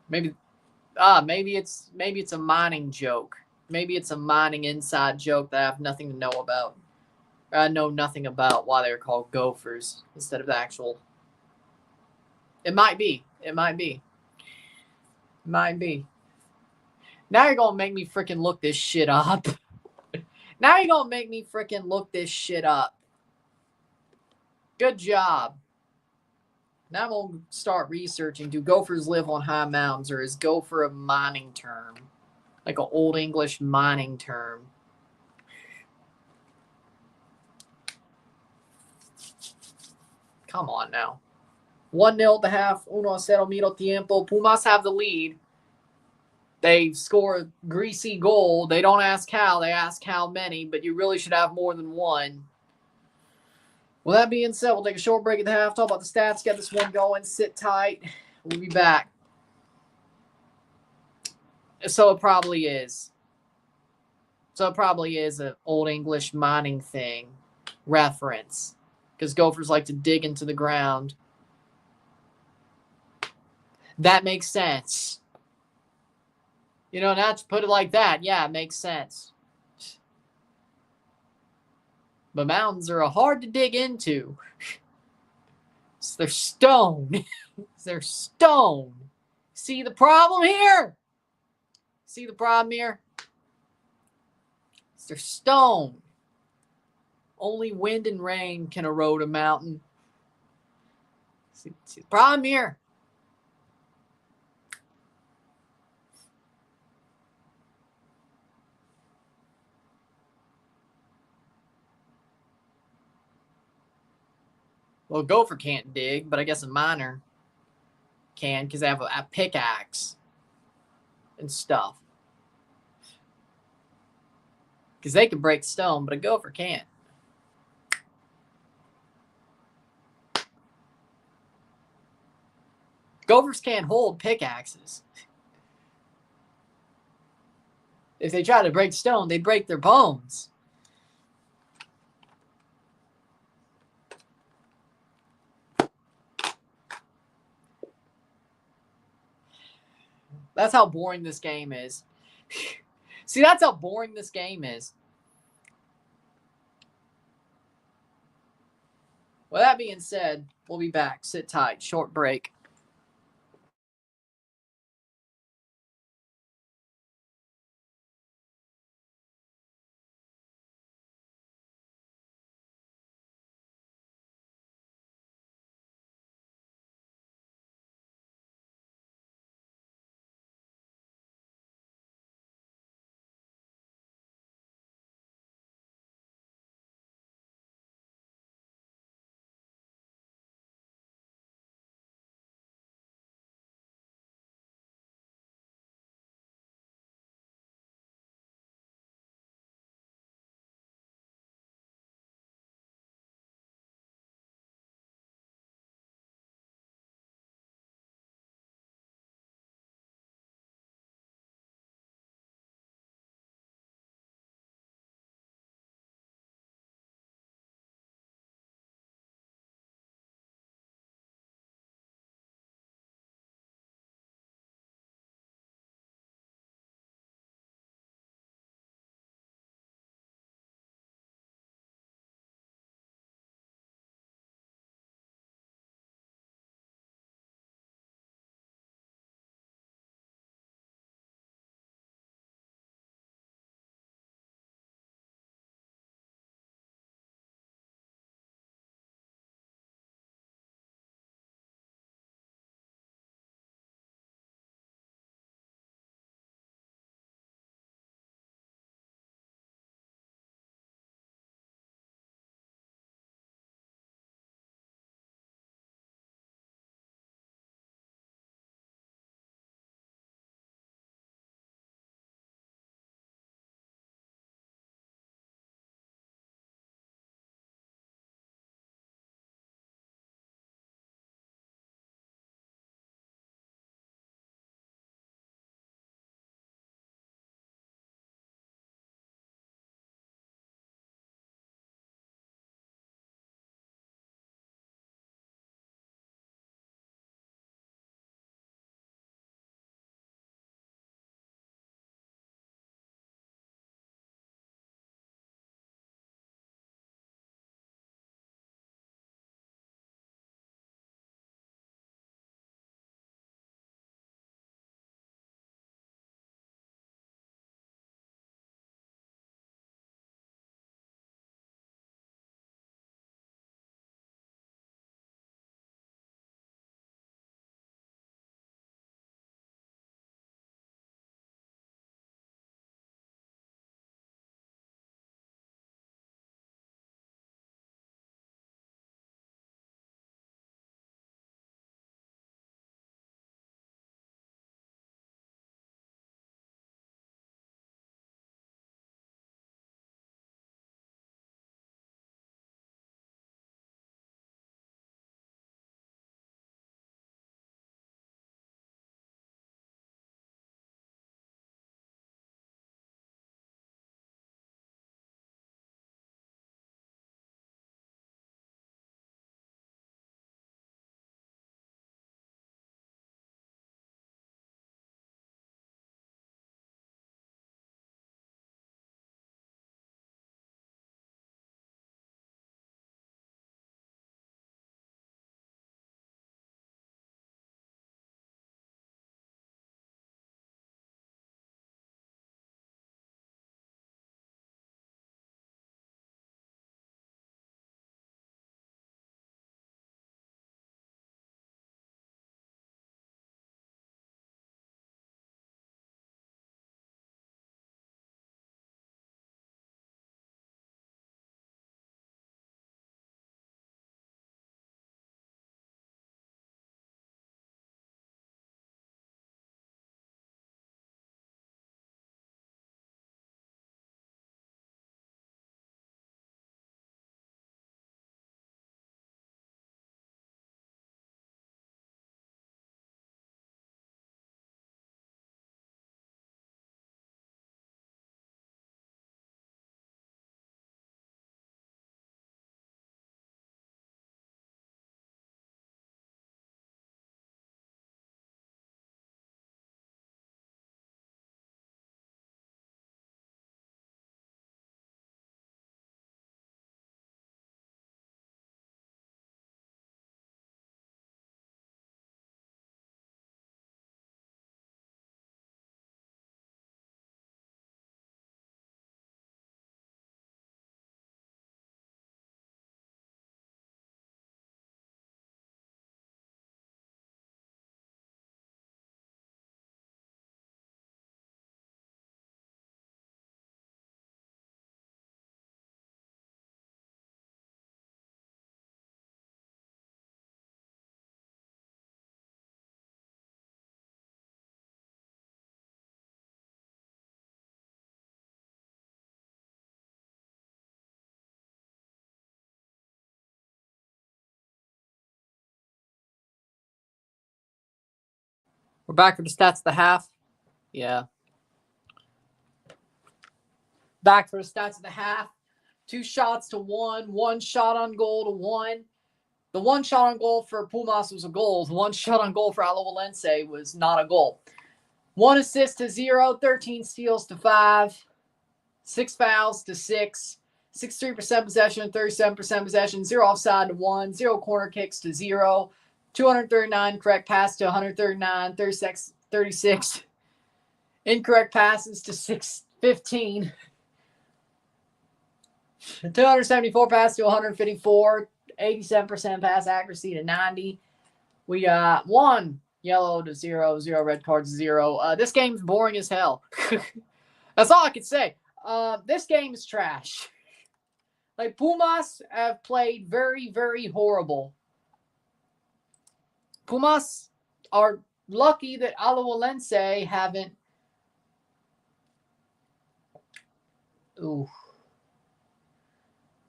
Speaker 1: Maybe it's a mining joke. Maybe it's a mining inside joke that I have nothing to know about. I know nothing about why they're called gophers instead of the actual. It might be. It might be. Might be. Now you're going to make me freaking look this shit up. Now you're going to make me freaking look this shit up. Good job. Now I'm going to start researching. Do gophers live on high mountains, or is gopher a mining term? Like an old English mining term. Come on now. 1-0 at the half. 1-0 medio tiempo. Pumas have the lead. They score a greasy goal. They don't ask how. They ask how many, but you really should have more than one. Well, that being said, we'll take a short break at the half. Talk about the stats. Get this one going. Sit tight. We'll be back. So it probably is. So it probably is an old English mining thing reference. Because gophers like to dig into the ground. That makes sense. You know, not to put it like that. Yeah, it makes sense. But mountains are hard to dig into. They're stone. They're stone. See the problem here? See the problem here? They're stone. Only wind and rain can erode a mountain. See the problem here? Well, a gopher can't dig, but I guess a miner can because they have a pickaxe and stuff. Because they can break stone, but a gopher can't. Gophers can't hold pickaxes. If they try to break stone, they break their bones. That's how boring this game is. See, that's how boring this game is. With that being said, we'll be back. Sit tight. Short break. We're back for the stats of the half. Yeah. Back for the stats of the half. 2 shots to 1. 1 shot on goal to 1. The 1 shot on goal for Pumas was a goal. The 1 shot on goal for Alajuelense was not a goal. 1 assist to 0. 13 steals to 5. 6 fouls to 6. 63% possession, 37% possession. 0 offside to 1. 0 corner kicks to 0. 239 correct pass to 139. 36 incorrect passes to 615. 274 pass to 154. 87% pass accuracy to 90. We got 1 yellow to 0. 0 red cards to 0. This game's boring as hell. That's all I can say. This game is trash. Like, Pumas have played very, very horrible. Pumas are lucky that Alajuelense haven't. Ooh.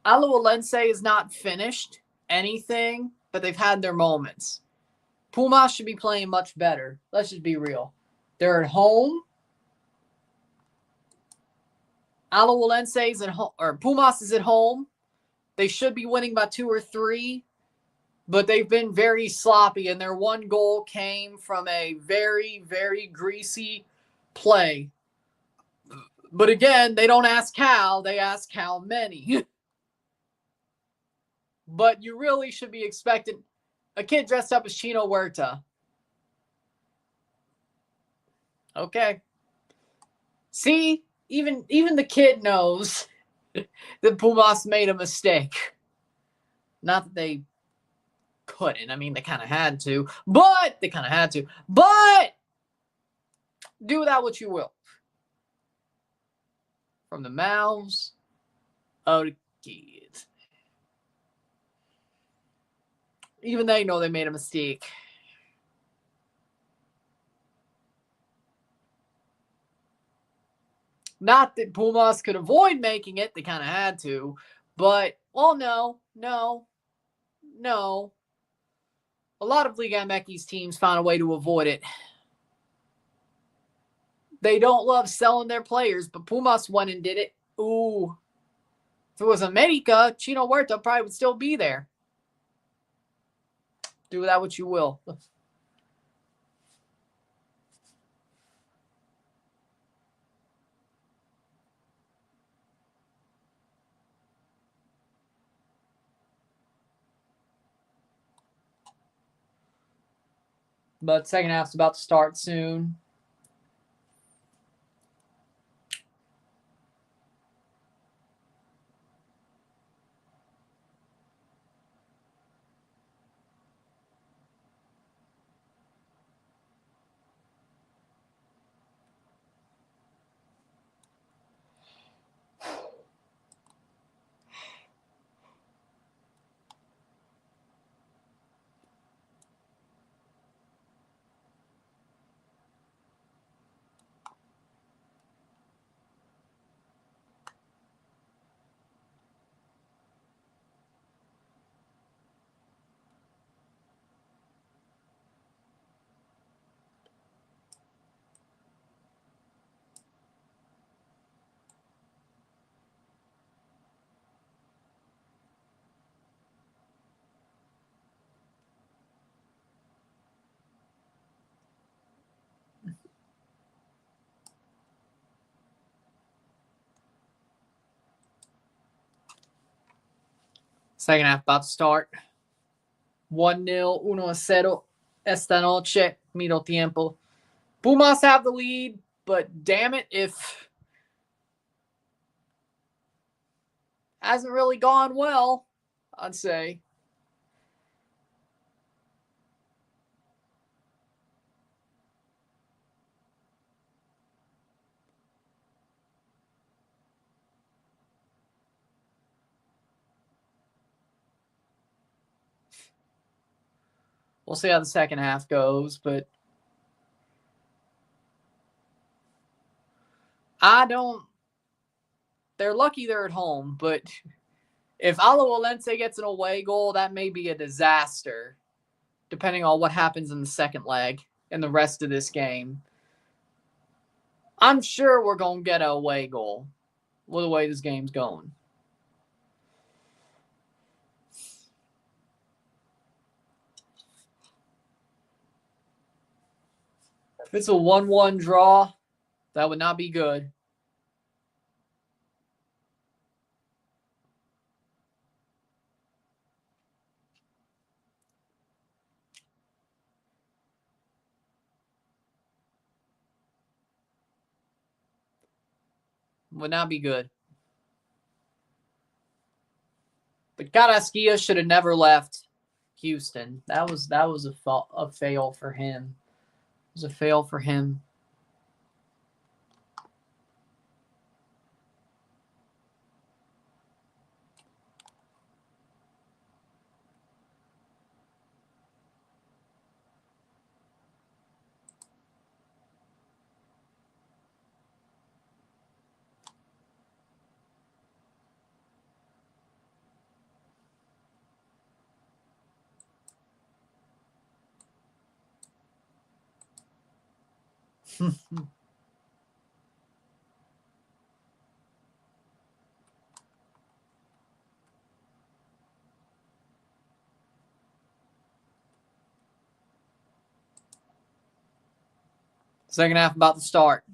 Speaker 1: Alajuelense is not finished anything, but they've had their moments. Pumas should be playing much better. Let's just be real. They're at home. Alajuelense is at home, or Pumas is at home. They should be winning by 2 or 3, but they've been very sloppy, and their 1 goal came from a very, very greasy play. But again, they don't ask how, they ask how many. But you really should be expecting a kid dressed up as Chino Huerta. Okay. See, even the kid knows that Pumas made a mistake. Not that they couldn't. I mean, they kind of had to. But do with that what you will. From the mouths of the kids. Even they know they made a mistake. Not that Pumas could avoid making it. They kind of had to. But, well, no. A lot of Liga MX teams found a way to avoid it. They don't love selling their players, but Pumas went and did it. Ooh. If it was America, Chino Huerta probably would still be there. Do with that what you will. But second half's about to start soon. Second half about to start. 1-0, 1-0 esta noche, medio tiempo. Pumas have the lead, but damn it if hasn't really gone well, I'd say. We'll see how the second half goes, but they're lucky they're at home, but if Alajuelense gets an away goal, that may be a disaster, depending on what happens in the second leg. in the rest of this game. I'm sure we're going to get an away goal with the way this game's going. If it's a 1-1 draw, that would not be good. Would not be good. But Carrasquilla should have never left Houston. That was a fail for him. It was a fail for him. Second half about to start.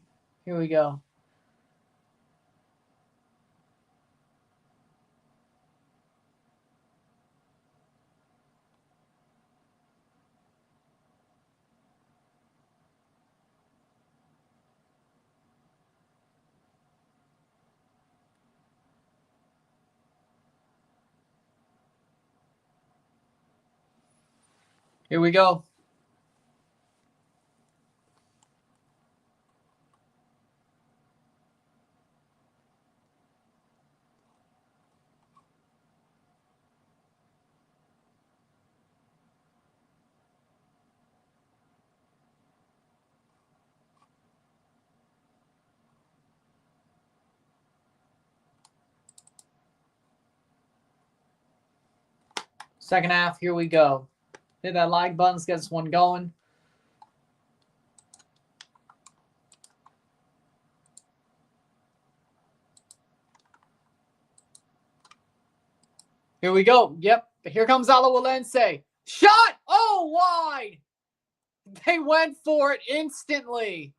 Speaker 1: Here we go. Here we go. Second half, here we go. Hit that like button, let's get this one going. Here we go. Yep. Here comes Alajuelense. Shot! Oh, wide! They went for it instantly.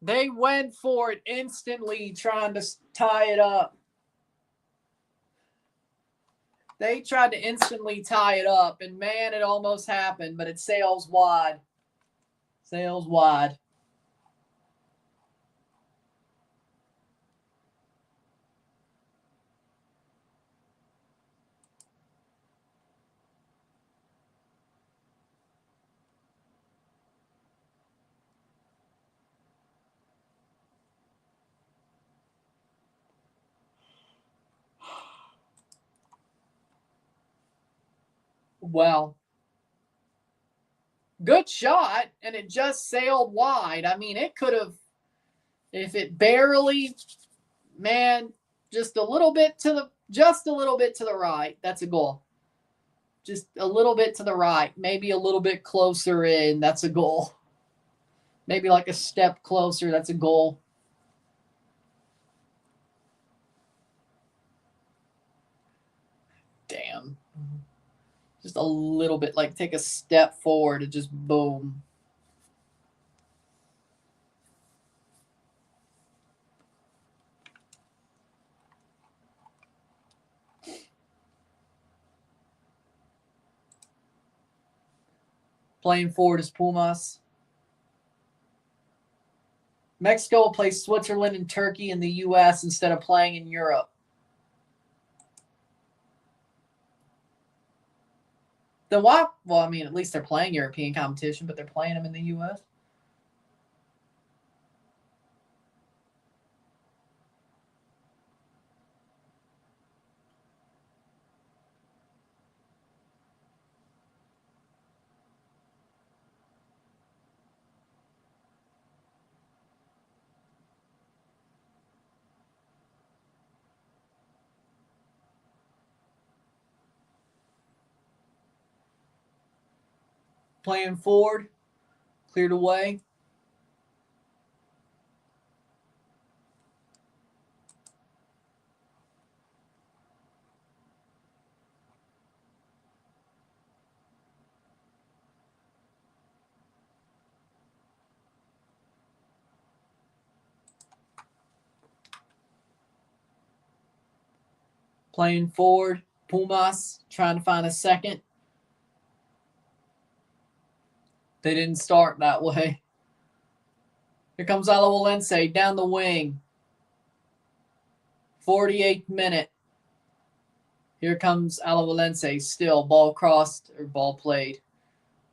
Speaker 1: They went for it instantly, trying to tie it up. They tried to instantly tie it up, and man, it almost happened, but it sails wide. Sails wide. Well, good shot, and it just sailed wide. I mean, it could have, if it barely, man, just a little bit to the right. That's a goal. Just a little bit to the right, maybe a little bit closer in. That's a goal. Maybe like a step closer. That's a goal. Damn. Just a little bit, like take a step forward and just boom. Playing forward is Pumas. Mexico will play Switzerland and Turkey in the U.S. instead of playing in Europe. Then why? Well, I mean, at least they're playing European competition, but they're playing them in the U.S. Playing forward cleared away. Playing forward, Pumas trying to find a second. They didn't start that way. Here comes Alajuelense down the wing. 48th minute. Here comes Alajuelense still. Ball crossed or ball played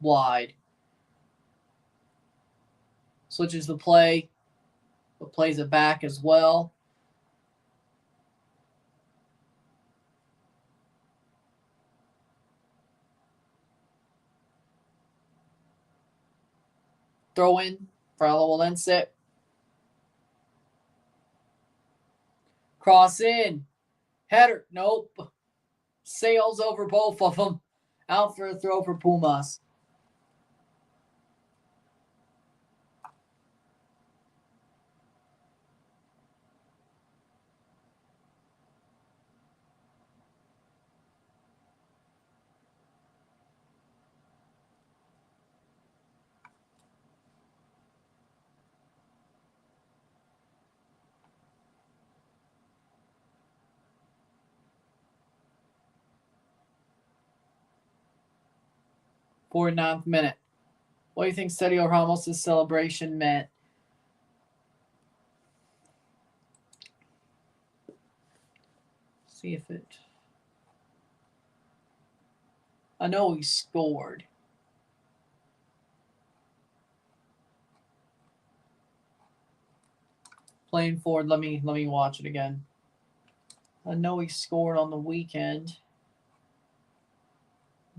Speaker 1: wide. Switches the play, but plays it back as well. Throw in for Alajuelense. Cross in. Header. Nope. Sails over both of them. Out for a throw for Pumas. Forty-ninth minute. What do you think Sergio Ramos' celebration meant? See if it... I know he scored. Playing forward, let me watch it again. I know he scored on the weekend.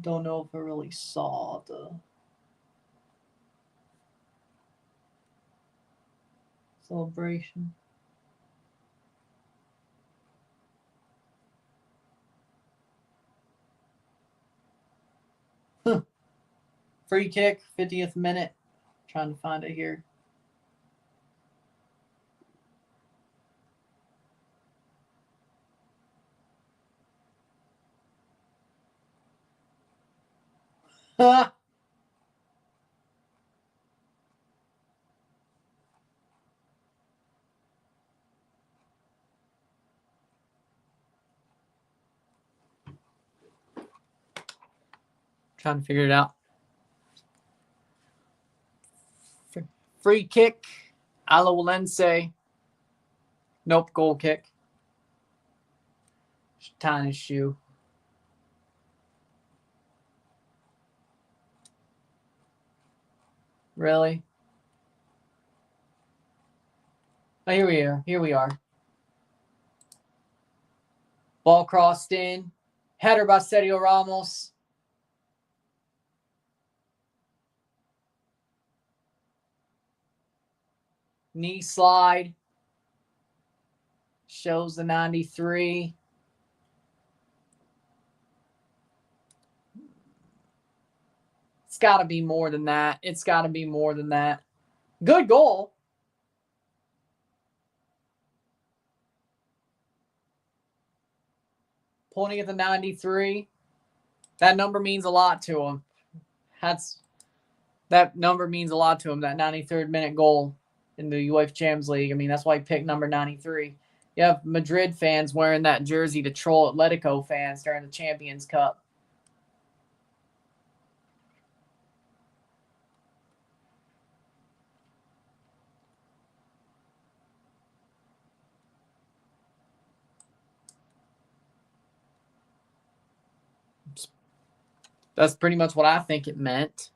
Speaker 1: Don't know if I really saw the celebration. Free kick, 50th minute. Trying to find it here. Trying to figure it out. Free kick, Alajuelense. Nope, goal kick. Tying his shoe. Really? Oh, here we are. Here we are. Ball crossed in. Header by Sergio Ramos. Knee slide. Shows the 93. It's got to be more than that. It's got to be more than that. Good goal. Pointing at the 93. That number means a lot to him. That number means a lot to him, that 93rd minute goal in the UEFA Champions League. I mean, that's why he picked number 93. You have Madrid fans wearing that jersey to troll Atletico fans during the Champions Cup. That's pretty much what I think it meant.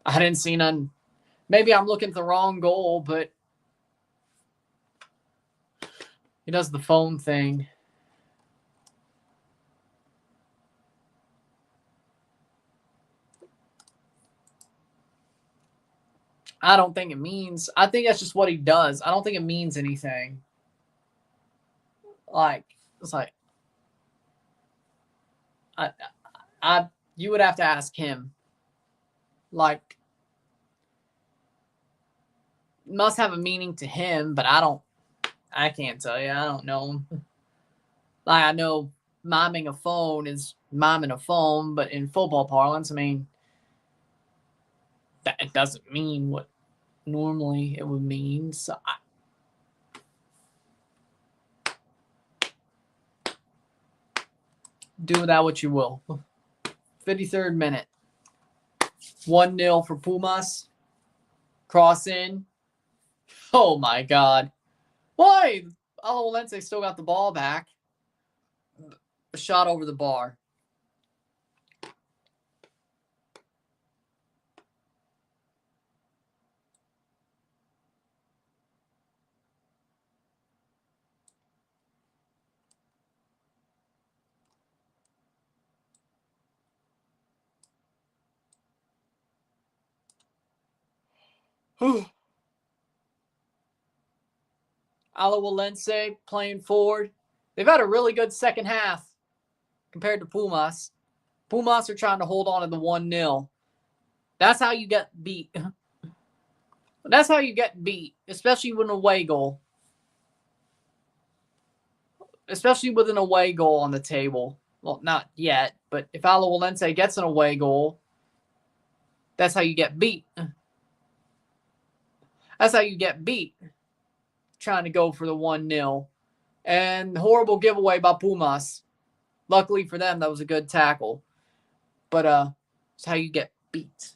Speaker 1: I didn't see none. Maybe I'm looking at the wrong goal, but he does the phone thing. I don't think it means. I think that's just what he does. I don't think it means anything. Like, it's like, I You would have to ask him. Like, must have a meaning to him, but I can't tell you. I don't know. Like, I know miming a phone is miming a phone, but in football parlance, I mean, that doesn't mean what normally it would mean. So do with that what you will. 53rd minute. 1-0 for Pumas. Cross in. Oh my God. Why? Alajuelense still got the ball back. A shot over the bar. Alajuelense playing forward. They've had a really good second half compared to Pumas. Pumas are trying to hold on to the 1-0. That's how you get beat. That's how you get beat, especially with an away goal. Especially with an away goal on the table. Well, not yet, but if Alajuelense gets an away goal, that's how you get beat. That's how you get beat. Trying to go for the 1-0. And horrible giveaway by Pumas. Luckily for them, that was a good tackle. But it's how you get beat.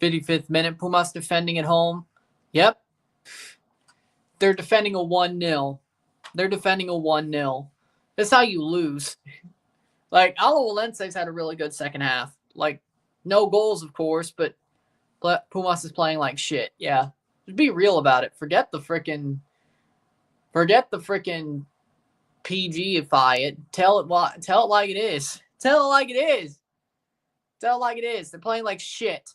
Speaker 1: '55th minute, Pumas defending at home. Yep. They're defending a 1-0. They're defending a 1-0. That's how you lose. Like, Alajuelense's had a really good second half. Like, no goals, of course, but Pumas is playing like shit. Yeah. Just be real about it. Forget the freaking PG-ify it. Tell it like it is. Tell it like it is. Tell it like it is. They're playing like shit.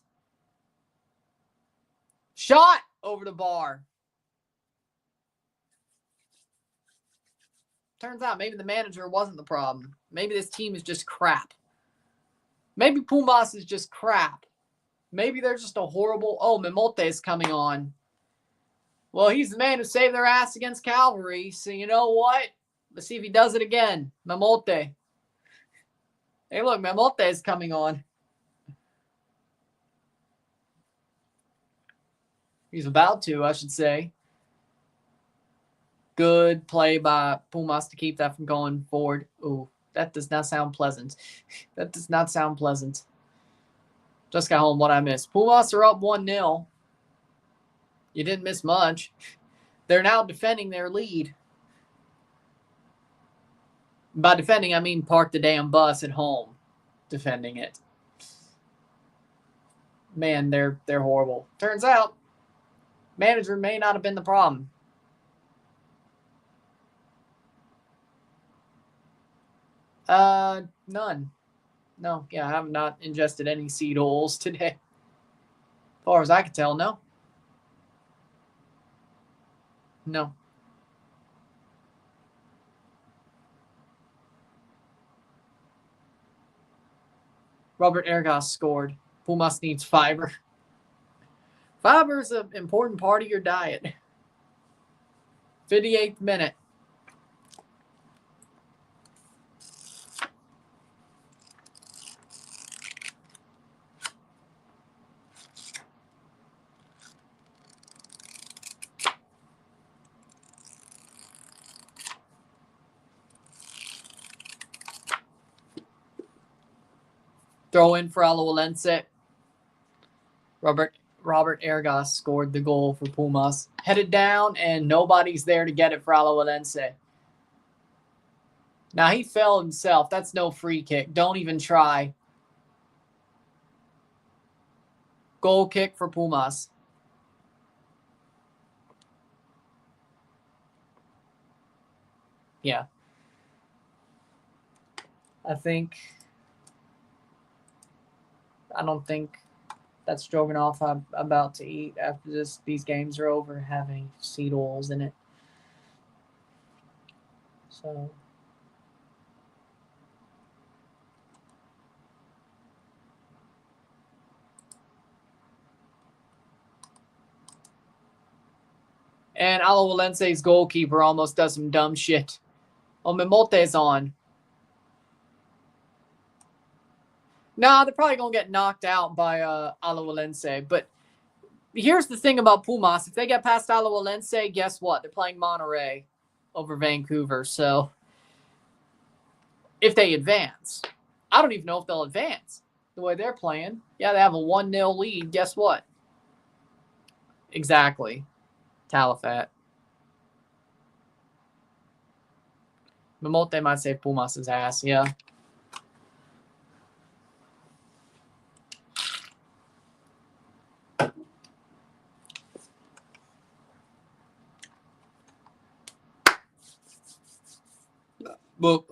Speaker 1: Shot over the bar. Turns out maybe the manager wasn't the problem. Maybe this team is just crap. Maybe Pumas is just crap. Maybe they're just a horrible... Oh, Mimote is coming on. Well, he's the man who saved their ass against Calvary. So you know what? Let's see if he does it again. Mimote. Hey, look, Mimote is coming on. He's about to, I should say. Good play by Pumas to keep that from going forward. Ooh, that does not sound pleasant. That does not sound pleasant. Just got home what I missed. Pumas are up 1-0. You didn't miss much. They're now defending their lead. By defending, I mean park the damn bus at home. Defending it. Man, they're horrible. Turns out, manager may not have been the problem. None. No, yeah, I have not ingested any seed oils today. As far as I can tell, no. No. Robert Ergas scored. Pumas needs fiber. Fiber is an important part of your diet. 58th minute. Throw in for Alajuelense. Robert Ergas scored the goal for Pumas. Headed down, and nobody's there to get it for Alajuelense. Now, he fell himself. That's no free kick. Don't even try. Goal kick for Pumas. Yeah. I don't think that stroganoff I'm about to eat after these games are over have any seed oils in it. So. And Alajuelense's goalkeeper almost does some dumb shit. Oh, Mimote's on. Nah, they're probably going to get knocked out by Alajuelense. But here's the thing about Pumas. If they get past Alajuelense, guess what? They're playing Monterrey over Vancouver. So if they advance, I don't even know if they'll advance the way they're playing. Yeah, they have a 1-0 lead. Guess what? Exactly. Talifat. Mimote might save Pumas' ass. Yeah. Boop.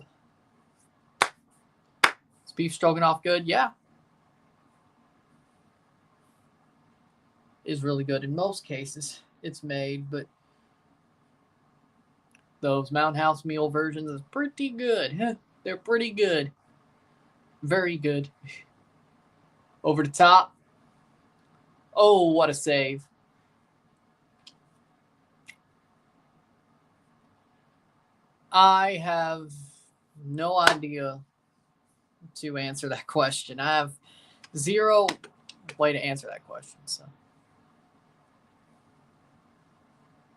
Speaker 1: Is beef stroganoff good? Yeah. Is really good in most cases. It's made, but those Mountain House meal versions is pretty good. They're pretty good. Very good. Over the top. Oh, what a save. I have no idea to answer that question. I have zero way to answer that question. So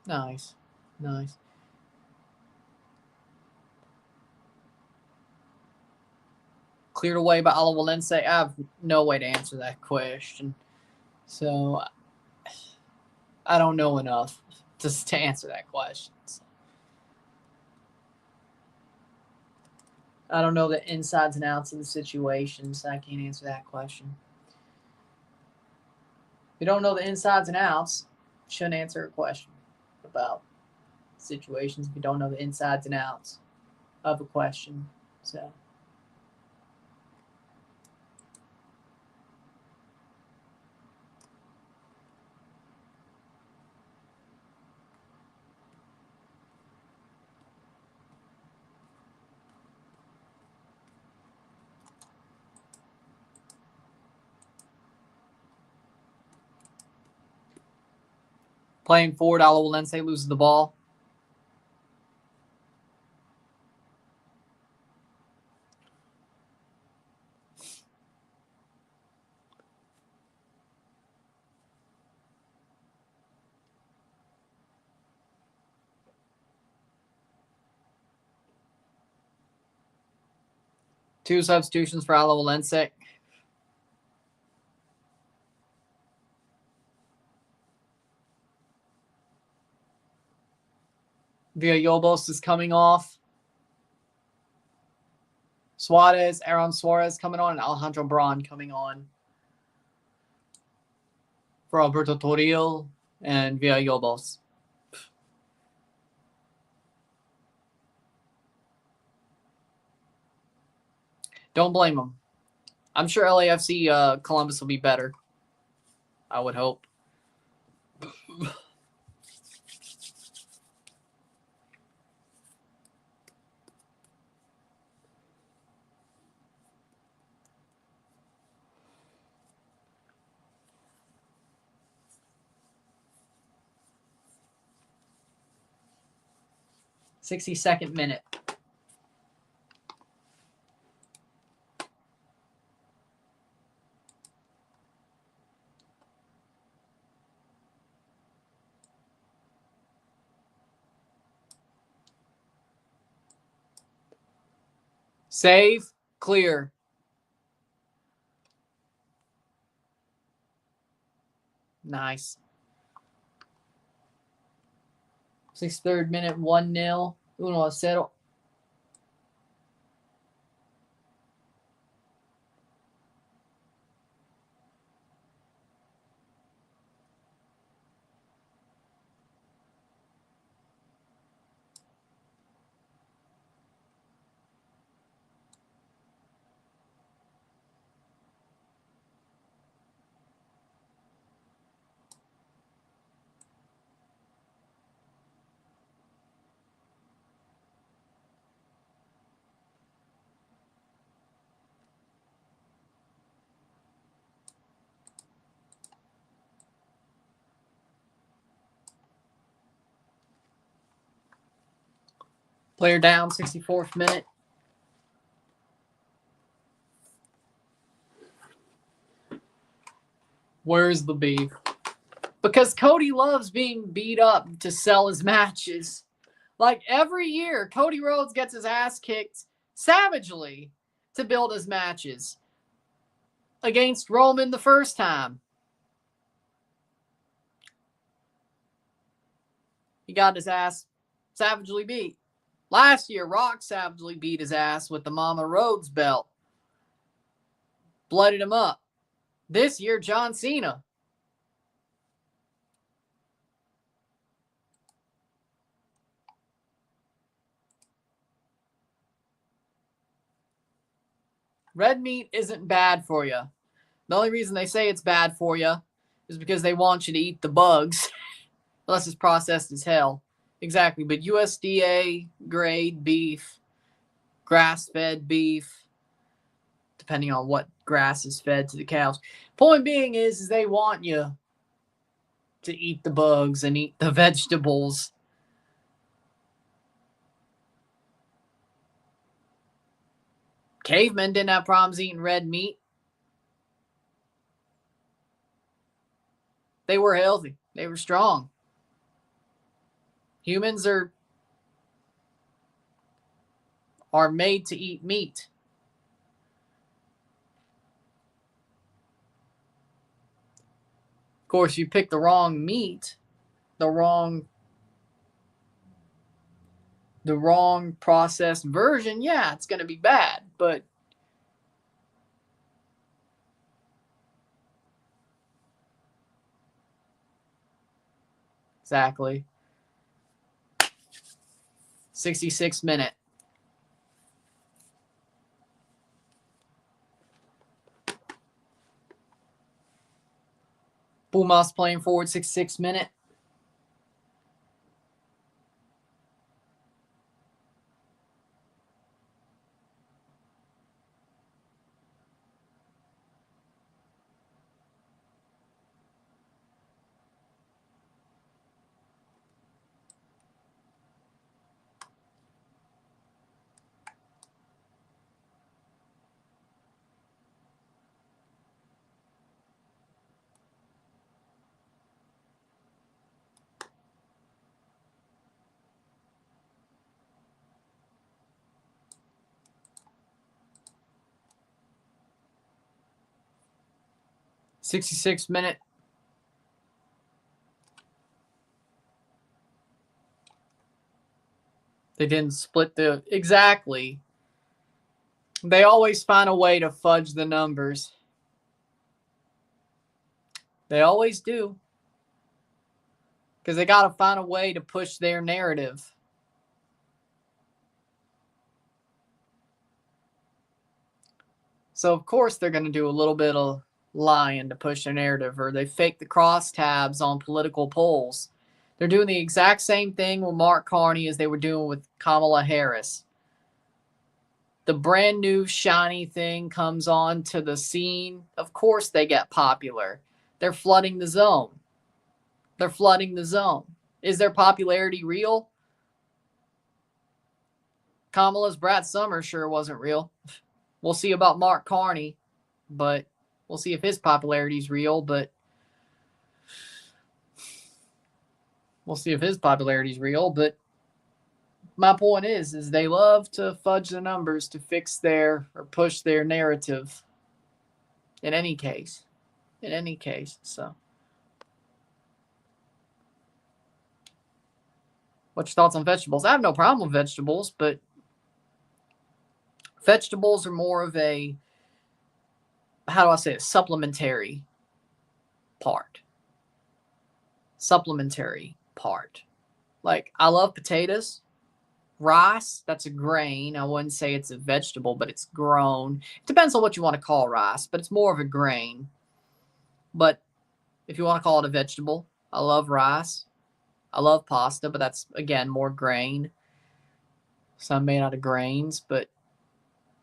Speaker 1: nice. Cleared away by Alajuelense. I have no way to answer that question. So I don't know enough just to answer that question. So. I don't know the insides and outs of the situation, so I can't answer that question. If you don't know the insides and outs, you shouldn't answer a question about situations if you don't know the insides and outs of a question. So. Playing forward, Alajuelense loses the ball. Two substitutions for Alajuelense. Villalobos is coming off. Aaron Suarez coming on, and Alejandro Braun coming on for Alberto Toril and Villalobos. Don't blame them. I'm sure LAFC Columbus will be better. I would hope. .62 minute. Save, clear. Nice. 63rd minute, 1-0. 1-0. Player down, 64th minute. Where's the beef? Because Cody loves being beat up to sell his matches. Like every year, Cody Rhodes gets his ass kicked savagely to build his matches. Against Roman the first time, he got his ass savagely beat. Last year, Rock savagely beat his ass with the Mama Rhodes belt. Blooded him up. This year, John Cena. Red meat isn't bad for you. The only reason they say it's bad for you is because they want you to eat the bugs. Unless it's processed as hell. Exactly. But USDA grade beef, grass-fed beef, depending on what grass is fed to the cows. Point being is they want you to eat the bugs and eat the vegetables. Cavemen didn't have problems eating red meat. They were healthy. They were strong. Humans are made to eat meat. Of course, you pick the wrong meat, the wrong processed version, yeah, it's going to be bad, but exactly. 66th minute. Pumas playing forward, 66th minute. '66th minute. They didn't split the... Exactly. They always find a way to fudge the numbers. They always do. Because they got to find a way to push their narrative. So, of course, they're going to do a little bit of lying to push their narrative, or they fake the crosstabs on political polls. They're doing the exact same thing with Mark Carney as they were doing with Kamala Harris. The brand new shiny thing comes on to the scene. Of course they get popular. They're flooding the zone. They're flooding the zone. Is their popularity real? Kamala's Brad Summers sure wasn't real. We'll see about Mark Carney, but we'll see if his popularity is real, but we'll see if his popularity is real, but my point is they love to fudge the numbers to fix their or push their narrative. In any case, so What's your thoughts on vegetables? I have no problem with vegetables, but vegetables are more of a, how do I say it, supplementary part. Supplementary part. Like, I love potatoes. Rice, that's a grain. I wouldn't say it's a vegetable, but it's grown. It depends on what you want to call rice, but it's more of a grain. But if you want to call it a vegetable, I love rice. I love pasta, but that's, again, more grain. Some made out of grains, but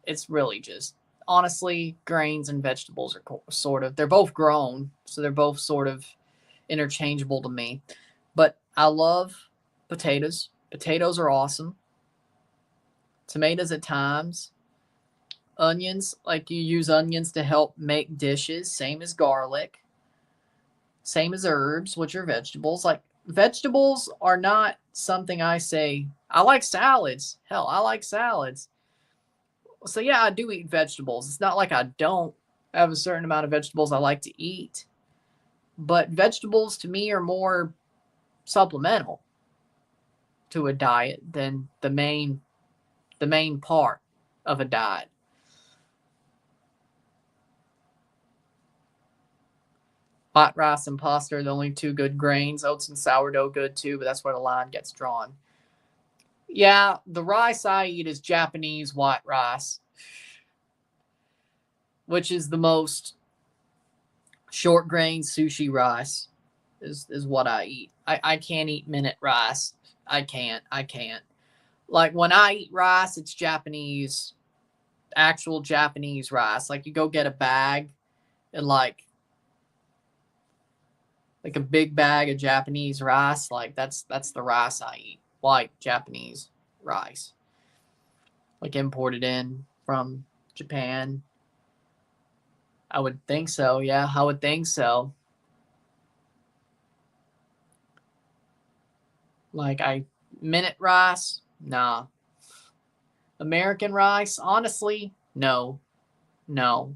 Speaker 1: it's really just, honestly, grains and vegetables are sort of, they're both grown, so they're both sort of interchangeable to me. But I love potatoes. Potatoes are awesome. Tomatoes at times. Onions, like you use onions to help make dishes, same as garlic. Same as herbs, which are vegetables. Like, vegetables are not something I say, I like salads. Hell, I like salads. So yeah, I do eat vegetables. It's not like I don't have a certain amount of vegetables I like to eat. But vegetables to me are more supplemental to a diet than the main part of a diet. Hot rice and pasta are the only two good grains. Oats and sourdough good too, but that's where the line gets drawn. Yeah, the rice I eat is Japanese white rice, which is the most short grain sushi rice is what I eat. I can't eat minute rice. I can't. Like, when I eat rice, it's Japanese, actual Japanese rice. Like, you go get a bag and like a big bag of Japanese rice. Like, that's the rice I eat. White Japanese rice. Like, imported in from Japan. I would think so. Yeah, I would think so. Like, minute rice? Nah. American rice? Honestly, no. No.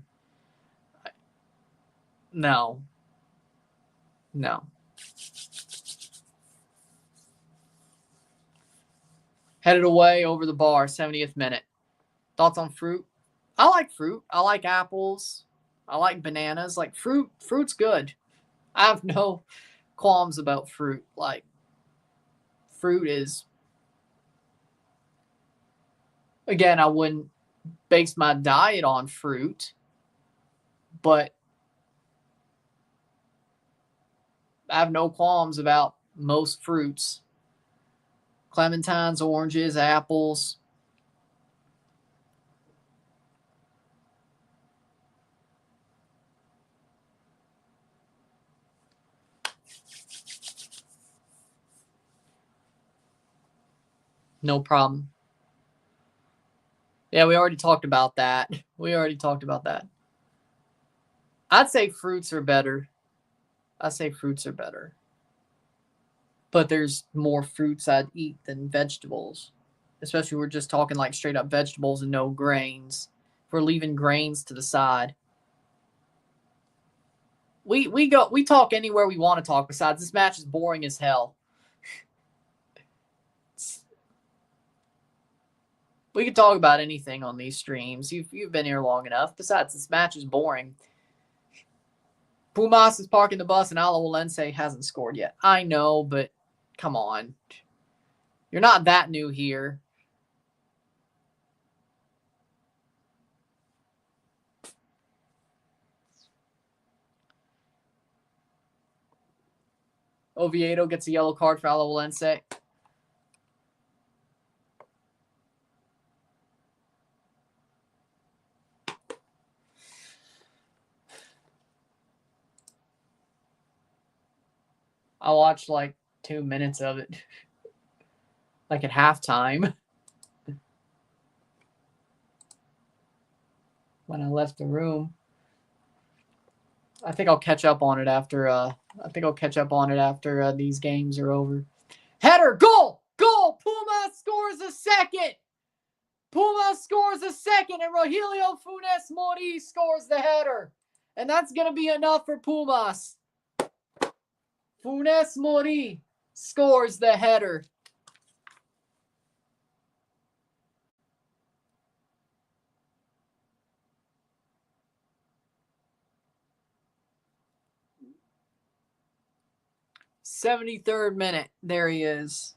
Speaker 1: No. No. Headed away over the bar, 70th minute. Thoughts on fruit? I like fruit. I like apples. I like bananas. Like, fruit's good. I have no qualms about fruit. Like, fruit is, again, I wouldn't base my diet on fruit, but I have no qualms about most fruits. Clementines, oranges, apples. No problem. Yeah, we already talked about that. I'd say fruits are better. But there's more fruits I'd eat than vegetables. Especially if we're just talking like straight up vegetables and no grains. If we're leaving grains to the side. We talk anywhere we want to talk. Besides, this match is boring as hell. We can talk about anything on these streams. You've been here long enough. Besides, this match is boring. Pumas is parking the bus and Alajuelense hasn't scored yet. I know, but come on. You're not that new here. Oviedo gets a yellow card for Alajuelense. I watched like 2 minutes of it. Like at halftime. When I left the room. I think I'll catch up on it after these games are over. Header, goal! Puma scores a second! And Rogelio Funes Mori scores the header. And that's going to be enough for Pumas. Funes Mori scores the header. 73rd minute. There he is.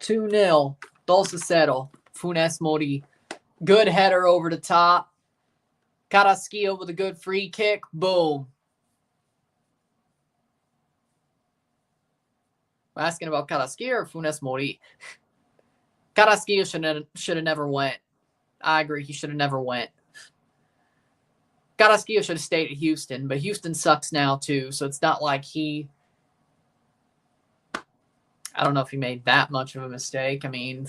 Speaker 1: 2-0. Dulcicero. Funes Mori. Good header over the top. Carrasquillo with a good free kick. Boom. I'm asking about Carrasquillo or Funes Mori. Carrasquillo should have never went. I agree. He should have never went. Carrasquillo should have stayed at Houston, but Houston sucks now too, so it's not like he... I don't know if he made that much of a mistake. I mean,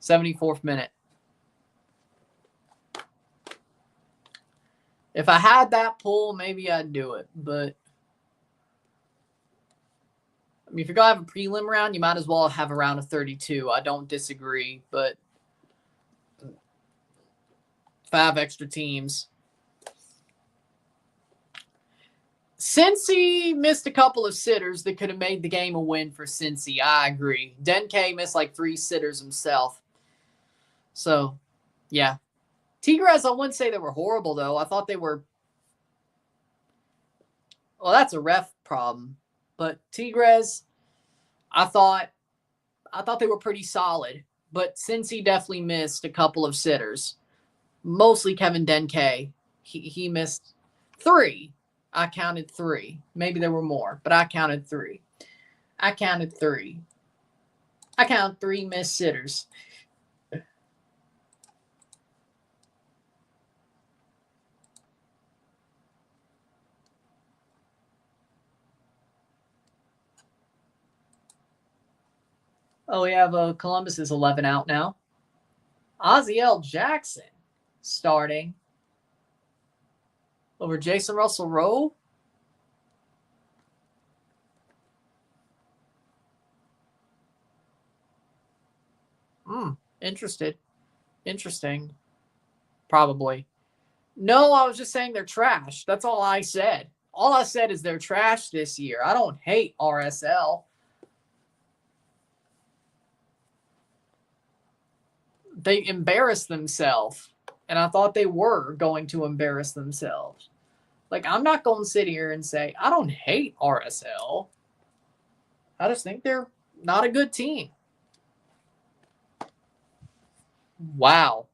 Speaker 1: 74th minute. If I had that pull, maybe I'd do it, but... I mean, if you're going to have a prelim round, you might as well have a round of 32. I don't disagree, but 5 extra teams. Cincy missed a couple of sitters that could have made the game a win for Cincy. I agree. Denke missed like 3 sitters himself. So, yeah. Tigres, I wouldn't say they were horrible, though. I thought they were... Well, that's a ref problem. But Tigres, I thought they were pretty solid. But Cincy definitely missed a couple of sitters. Mostly Kevin Denke. He missed 3. I counted 3. Maybe there were more, but I counted 3. I counted 3 missed sitters. Oh, we have Columbus is 11 out now. Oziel Jackson starting over Jason Russell-Rowe. Interesting. Probably. No, I was just saying they're trash. That's all I said. All I said is they're trash this year. I don't hate RSL. They embarrassed themselves, and I thought they were going to embarrass themselves. Like, I'm not going to sit here and say, I don't hate RSL. I just think they're not a good team. Wow.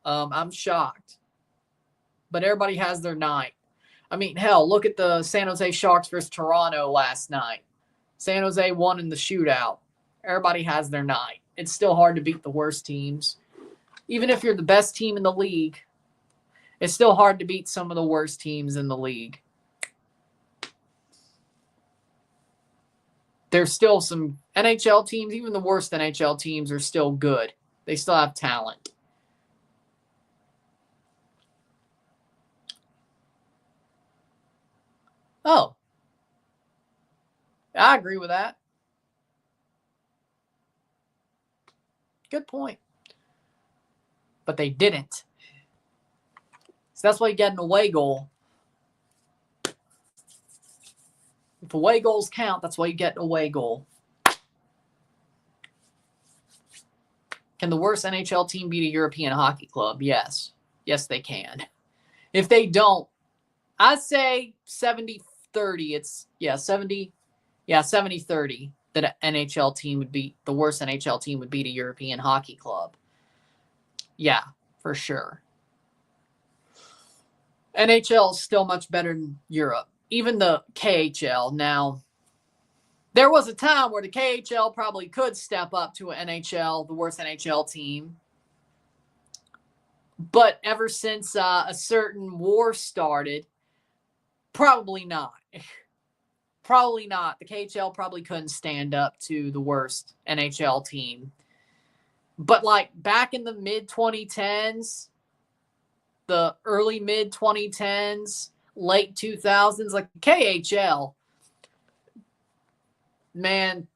Speaker 1: I'm shocked. But everybody has their night. I mean, hell, look at the San Jose Sharks versus Toronto last night. San Jose won in the shootout. Everybody has their night. It's still hard to beat the worst teams. Even if you're the best team in the league, it's still hard to beat some of the worst teams in the league. There's still some NHL teams, even the worst NHL teams are still good. They still have talent. Oh. I agree with that. Good point. But they didn't. So that's why you get an away goal. If away goals count, that's why you get an away goal. Can the worst NHL team beat a European hockey club? Yes. Yes, they can. If they don't, I'd say 70-30. It's, 70-30 that an NHL team would beat, the worst NHL team would beat a European hockey club. Yeah, for sure. NHL is still much better than Europe. Even the KHL. Now, there was a time where the KHL probably could step up to an NHL, the worst NHL team. But ever since a certain war started, probably not. Probably not. The KHL probably couldn't stand up to the worst NHL team. But like back in the mid-2010s, the early mid-2010s, late 2000s, like KHL, man,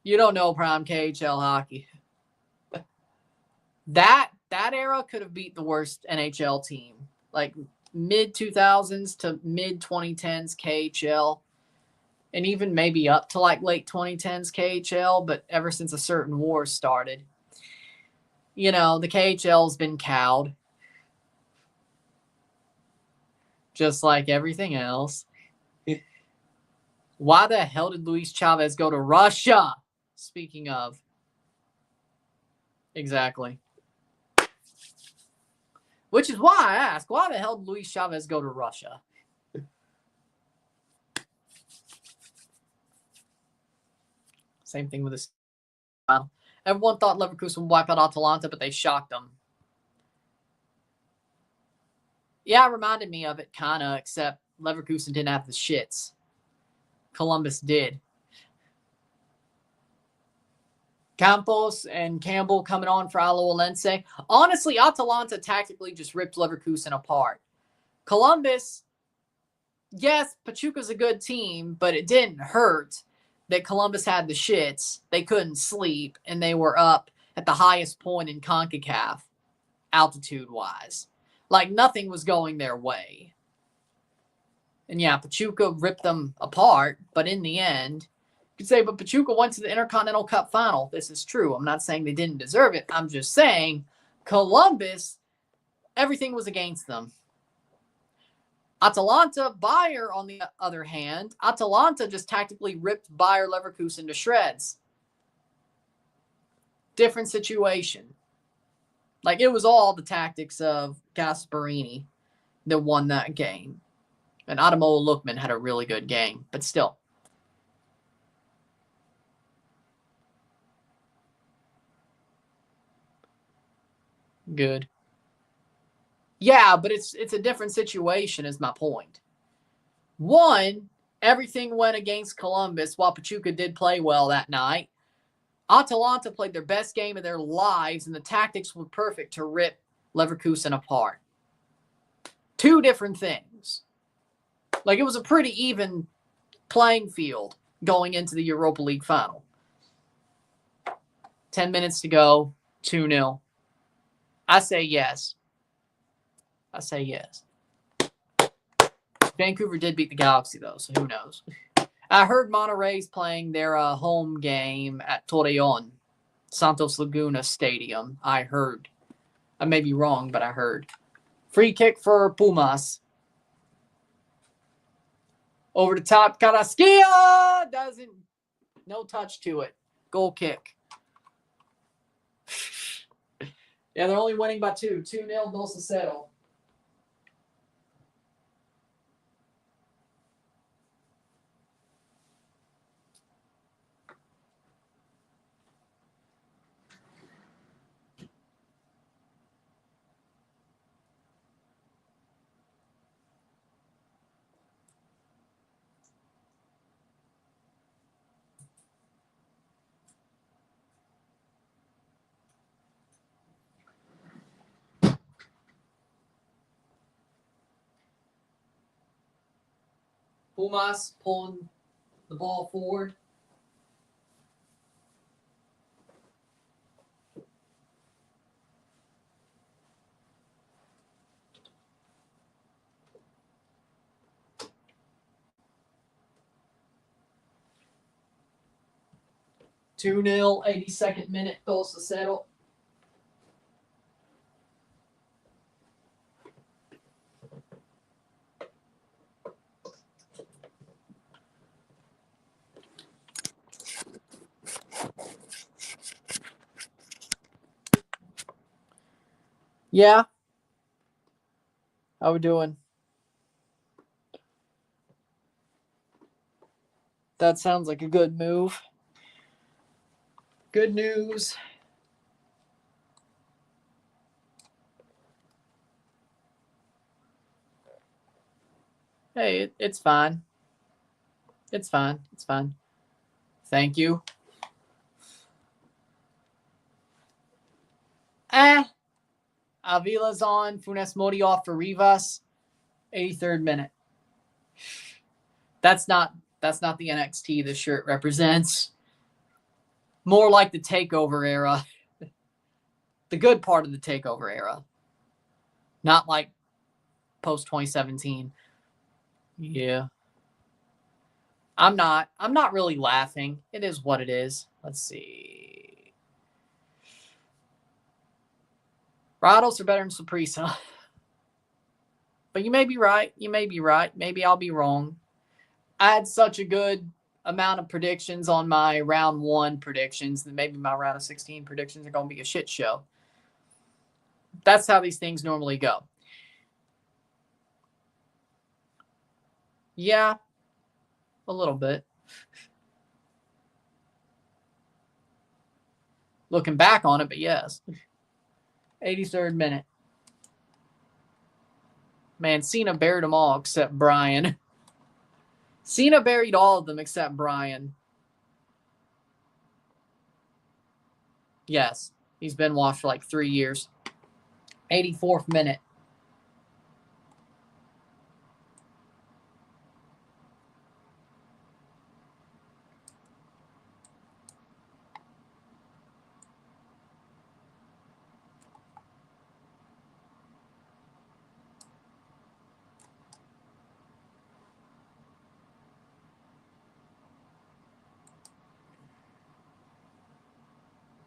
Speaker 1: you don't know prime KHL hockey. That era could have beat the worst NHL team. Like mid-2000s to mid-2010s KHL. And even maybe up to like late 2010s KHL, but ever since a certain war started, you know, the KHL's been cowed. just like everything else. Why the hell did Luis Chavez go to Russia? Speaking of. Exactly. Which is why I ask, why the hell did Luis Chavez go to Russia? Same thing with this. Everyone thought Leverkusen would wipe out Atalanta, but they shocked them. Yeah, it reminded me of it, kind of, except Leverkusen didn't have the shits. Columbus did. Campos and Campbell coming on for Alajuelense. Honestly, Atalanta tactically just ripped Leverkusen apart. Columbus, yes, Pachuca's a good team, but it didn't hurt that Columbus had the shits. They couldn't sleep, and they were up at the highest point in CONCACAF, altitude-wise. Like, nothing was going their way. And yeah, Pachuca ripped them apart, but in the end, you could say, but Pachuca went to the Intercontinental Cup final. This is true. I'm not saying they didn't deserve it. I'm just saying Columbus, everything was against them. Atalanta, Bayer, on the other hand, Atalanta just tactically ripped Bayer Leverkusen to shreds. Different situation. Like, it was all the tactics of Gasparini that won that game. And Ademola Lookman had a really good game, but still. Good. Yeah, but it's a different situation is my point. One, everything went against Columbus while Pachuca did play well that night. Atalanta played their best game of their lives, and the tactics were perfect to rip Leverkusen apart. Two different things. Like, it was a pretty even playing field going into the Europa League final. 10 minutes to go, 2-0. I say yes. I say yes. Vancouver did beat the Galaxy, though, so who knows? I heard Monterrey's playing their home game at Torreon, Santos Laguna Stadium. I heard. I may be wrong, but I heard. Free kick for Pumas. Over the top, Carrasquilla doesn't. No touch to it. Goal kick. Yeah, they're only winning by 2. 2-0, 2-0. Pumas pulling the ball forward. Two 0 82nd minute, 2-0. Yeah. How we doing? That sounds like a good move. Good news. Hey, it's fine. It's fine. It's fine. Thank you. Avila's on. Funes Mori off for Rivas. 83rd minute. That's not the NXT this shirt represents. More like the TakeOver era. The good part of the TakeOver era. Not like post 2017. Yeah. I'm not really laughing. It is what it is. Let's see. Rados are better than Saprissa. But you may be right. You may be right. Maybe I'll be wrong. I had such a good amount of predictions on my round 1 predictions that maybe my round of 16 predictions are going to be a shit show. That's how these things normally go. Yeah, a little bit. Looking back on it, but yes. 83rd minute. Man, Cena buried them all except Brian. Cena buried all of them except Brian. Yes, he's been washed for like 3 years. 84th minute.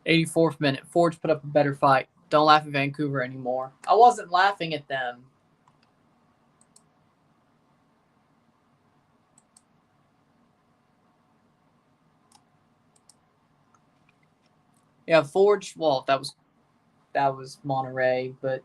Speaker 1: '84th minute. Forge put up a better fight. Don't laugh at Vancouver anymore. I wasn't laughing at them. Yeah, Forge. Well, that was Monterey, but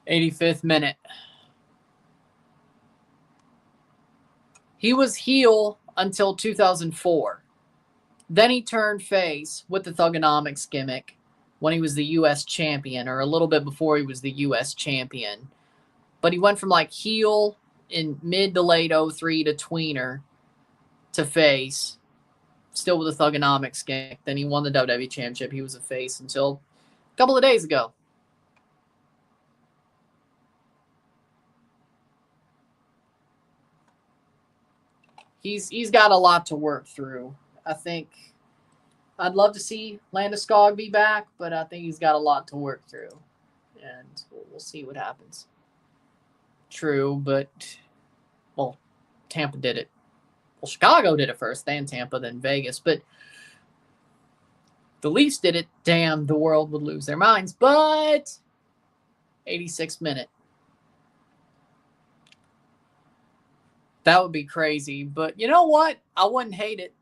Speaker 1: '85th minute. He was heel until 2004. Then he turned face with the Thugonomics gimmick when he was the U.S. champion, or a little bit before he was the U.S. champion. But he went from like heel in mid to late 03 to tweener to face, still with the Thugonomics gimmick. Then he won the WWE Championship. He was a face until a couple of days ago. He's got a lot to work through. I think I'd love to see Landeskog be back, but I think he's got a lot to work through, and we'll see what happens. True, but well, Tampa did it. Well, Chicago did it first, then Tampa, then Vegas, but the Leafs did it. Damn, the world would lose their minds. But 86th minute. That would be crazy. But you know what? I wouldn't hate it.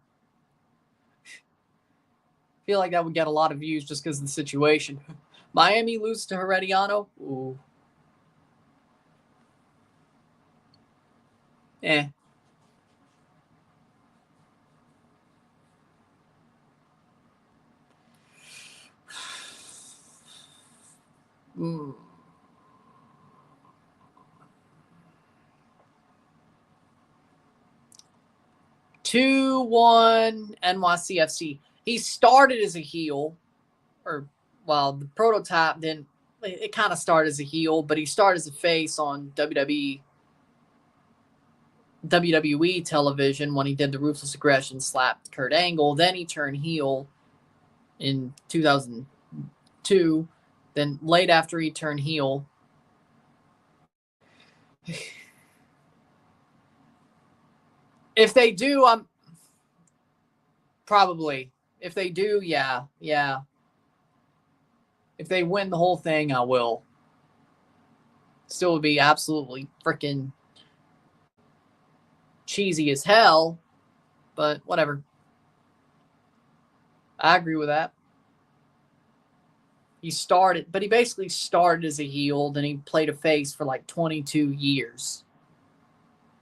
Speaker 1: I feel like that would get a lot of views just because of the situation. Miami loses to Herediano? Ooh. Eh. Mm. 2-1 NYCFC. He started as a heel, or well, the prototype didn't. It kind of started as a heel, but he started as a face on WWE television when he did the Ruthless Aggression, slapped Kurt Angle. Then he turned heel in 2002. Then late after he turned heel, if they do, I'm probably. If they do, yeah. If they win the whole thing, I will. Still would be absolutely freaking cheesy as hell, but whatever. I agree with that. He basically started as a heel, then he played a face for like 22 years.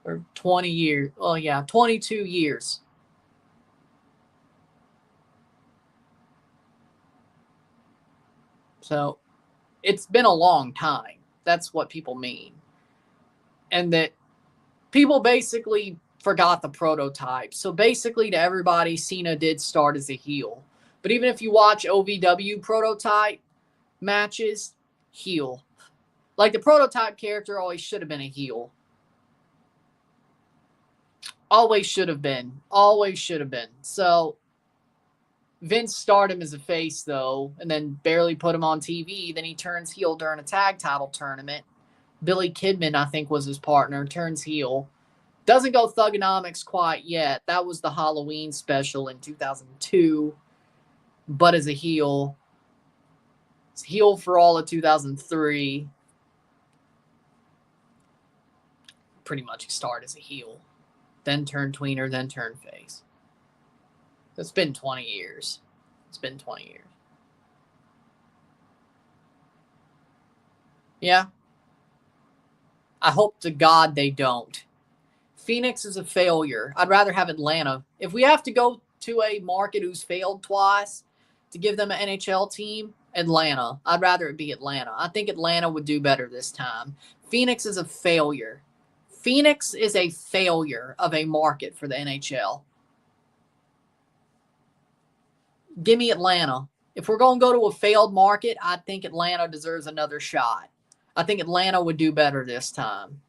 Speaker 1: Or 20 years. Oh, yeah, 22 years. So it's been a long time. That's what people mean. And that people basically forgot the prototype. So basically, to everybody, Cena did start as a heel. But even if you watch OVW prototype matches, heel. Like the prototype character always should have been a heel. Always should have been. Always should have been. So Vince started him as a face, though, and then barely put him on TV. Then he turns heel during a tag title tournament. Billy Kidman, I think, was his partner, turns heel. Doesn't go Thugonomics quite yet. That was the Halloween special in 2002. But as a heel, it's heel for all of 2003. Pretty much he started as a heel. Then turned tweener, then turned face. It's been 20 years. It's been 20 years. Yeah. I hope to God they don't. Phoenix is a failure. I'd rather have Atlanta. If we have to go to a market who's failed twice to give them an NHL team, Atlanta. I'd rather it be Atlanta. I think Atlanta would do better this time. Phoenix is a failure. Phoenix is a failure of a market for the NHL. Give me Atlanta. If we're going to go to a failed market, I think Atlanta deserves another shot. I think Atlanta would do better this time.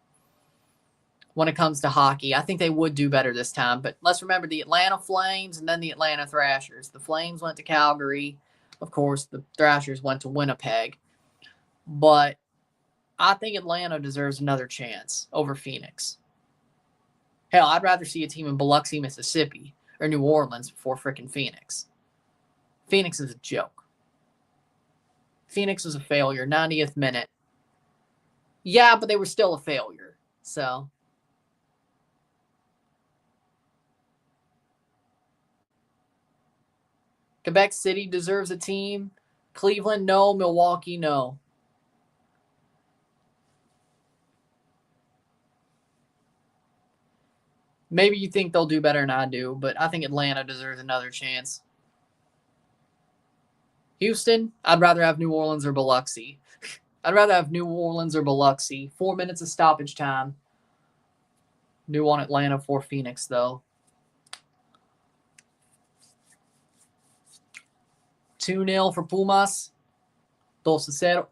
Speaker 1: When it comes to hockey, I think they would do better this time. But let's remember the Atlanta Flames and then the Atlanta Thrashers. The Flames went to Calgary. Of course, the Thrashers went to Winnipeg. But I think Atlanta deserves another chance over Phoenix. Hell, I'd rather see a team in Biloxi, Mississippi or New Orleans before frickin' Phoenix. Phoenix is a joke. Phoenix was a failure. 90th minute. Yeah, but they were still a failure. So Quebec City deserves a team. Cleveland, no. Milwaukee, no. Maybe you think they'll do better than I do, but I think Atlanta deserves another chance. Houston, I'd rather have New Orleans or Biloxi. I'd rather have New Orleans or Biloxi. 4 minutes of stoppage time. Do want Atlanta for Phoenix, though. 2-0 for Pumas. 2-0.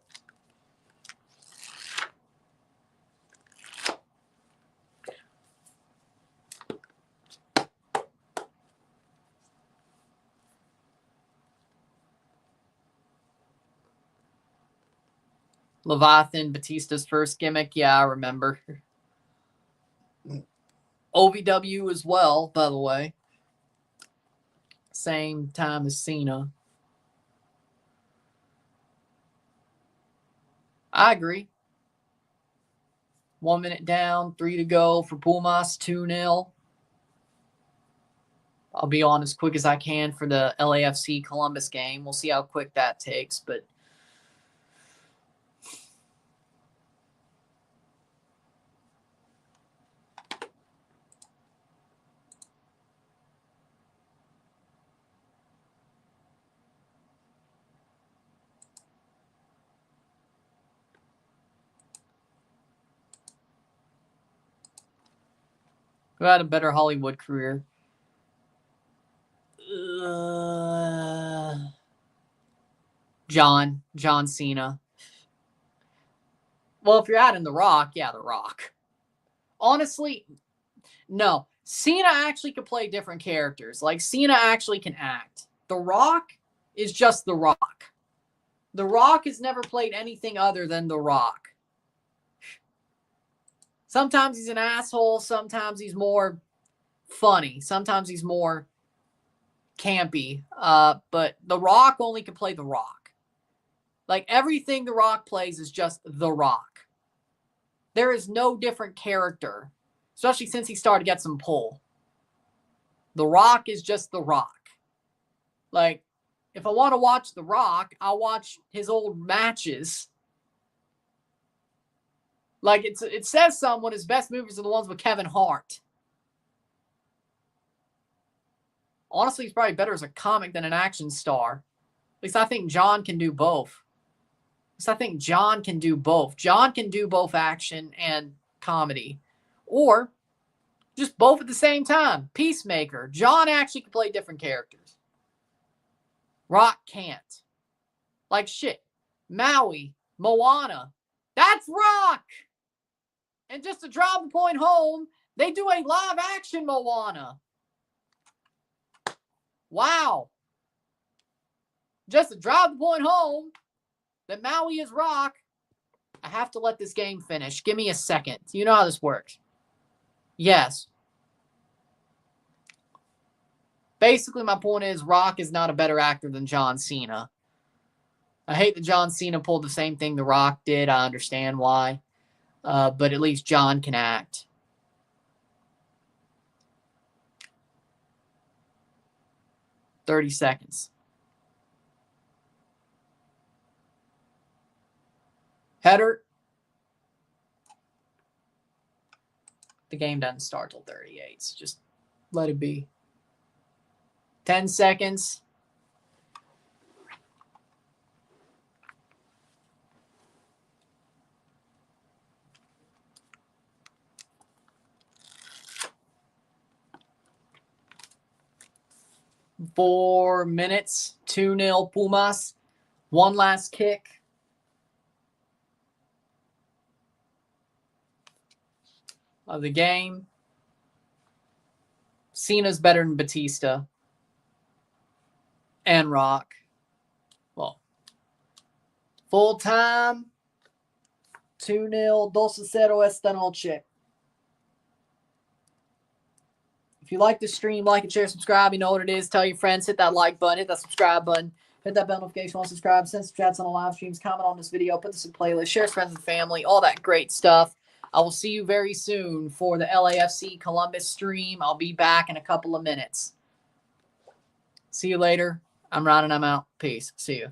Speaker 1: Leviathan, Batista's first gimmick. Yeah, I remember. OVW as well, by the way. Same time as Cena. I agree. 1 minute down, 3 to go for Pumas, 2-0. I'll be on as quick as I can for the LAFC Columbus game. We'll see how quick that takes, but who had a better Hollywood career? John Cena. Well, if you're adding The Rock, yeah, The Rock. Honestly, no. Cena actually could play different characters. Like, Cena actually can act. The Rock is just The Rock. The Rock has never played anything other than The Rock. Sometimes he's an asshole. Sometimes he's more funny. Sometimes he's more campy. But The Rock only can play The Rock. Like, everything The Rock plays is just The Rock. There is no different character, especially since he started to get some pull. The Rock is just The Rock. Like, if I want to watch The Rock, I'll watch his old matches. Like, it says something when his best movies are the ones with Kevin Hart. Honestly, he's probably better as a comic than an action star. At least I think John can do both. John can do both action and comedy. Or just both at the same time. Peacemaker. John actually can play different characters. Rock can't. Like shit. Maui, Moana. That's Rock. And just to drive the point home, they do a live action Moana. Wow. Just to drive the point home that Maui is Rock, I have to let this game finish. Give me a second. You know how this works. Yes. Basically, my point is Rock is not a better actor than John Cena. I hate that John Cena pulled the same thing The Rock did. I understand why. But at least John can act. "30 seconds. Header. The game doesn't start till 38, so just let it be. 10 seconds. Four minutes. 2-0 Pumas. One last kick. Of the game. Cena's better than Batista. And Rock. Well, full time. 2-0. 2-0 esta noche. If you like this stream, like and share, subscribe. You know what it is. Tell your friends. Hit that like button. Hit that subscribe button. Hit that bell notification. Subscribe. Send some chats on the live streams. Comment on this video. Put this in playlist. Share with friends and family. All that great stuff. I will see you very soon for the LAFC Columbus stream. I'll be back in a couple of minutes. See you later. I'm Ron and I'm out. Peace. See you.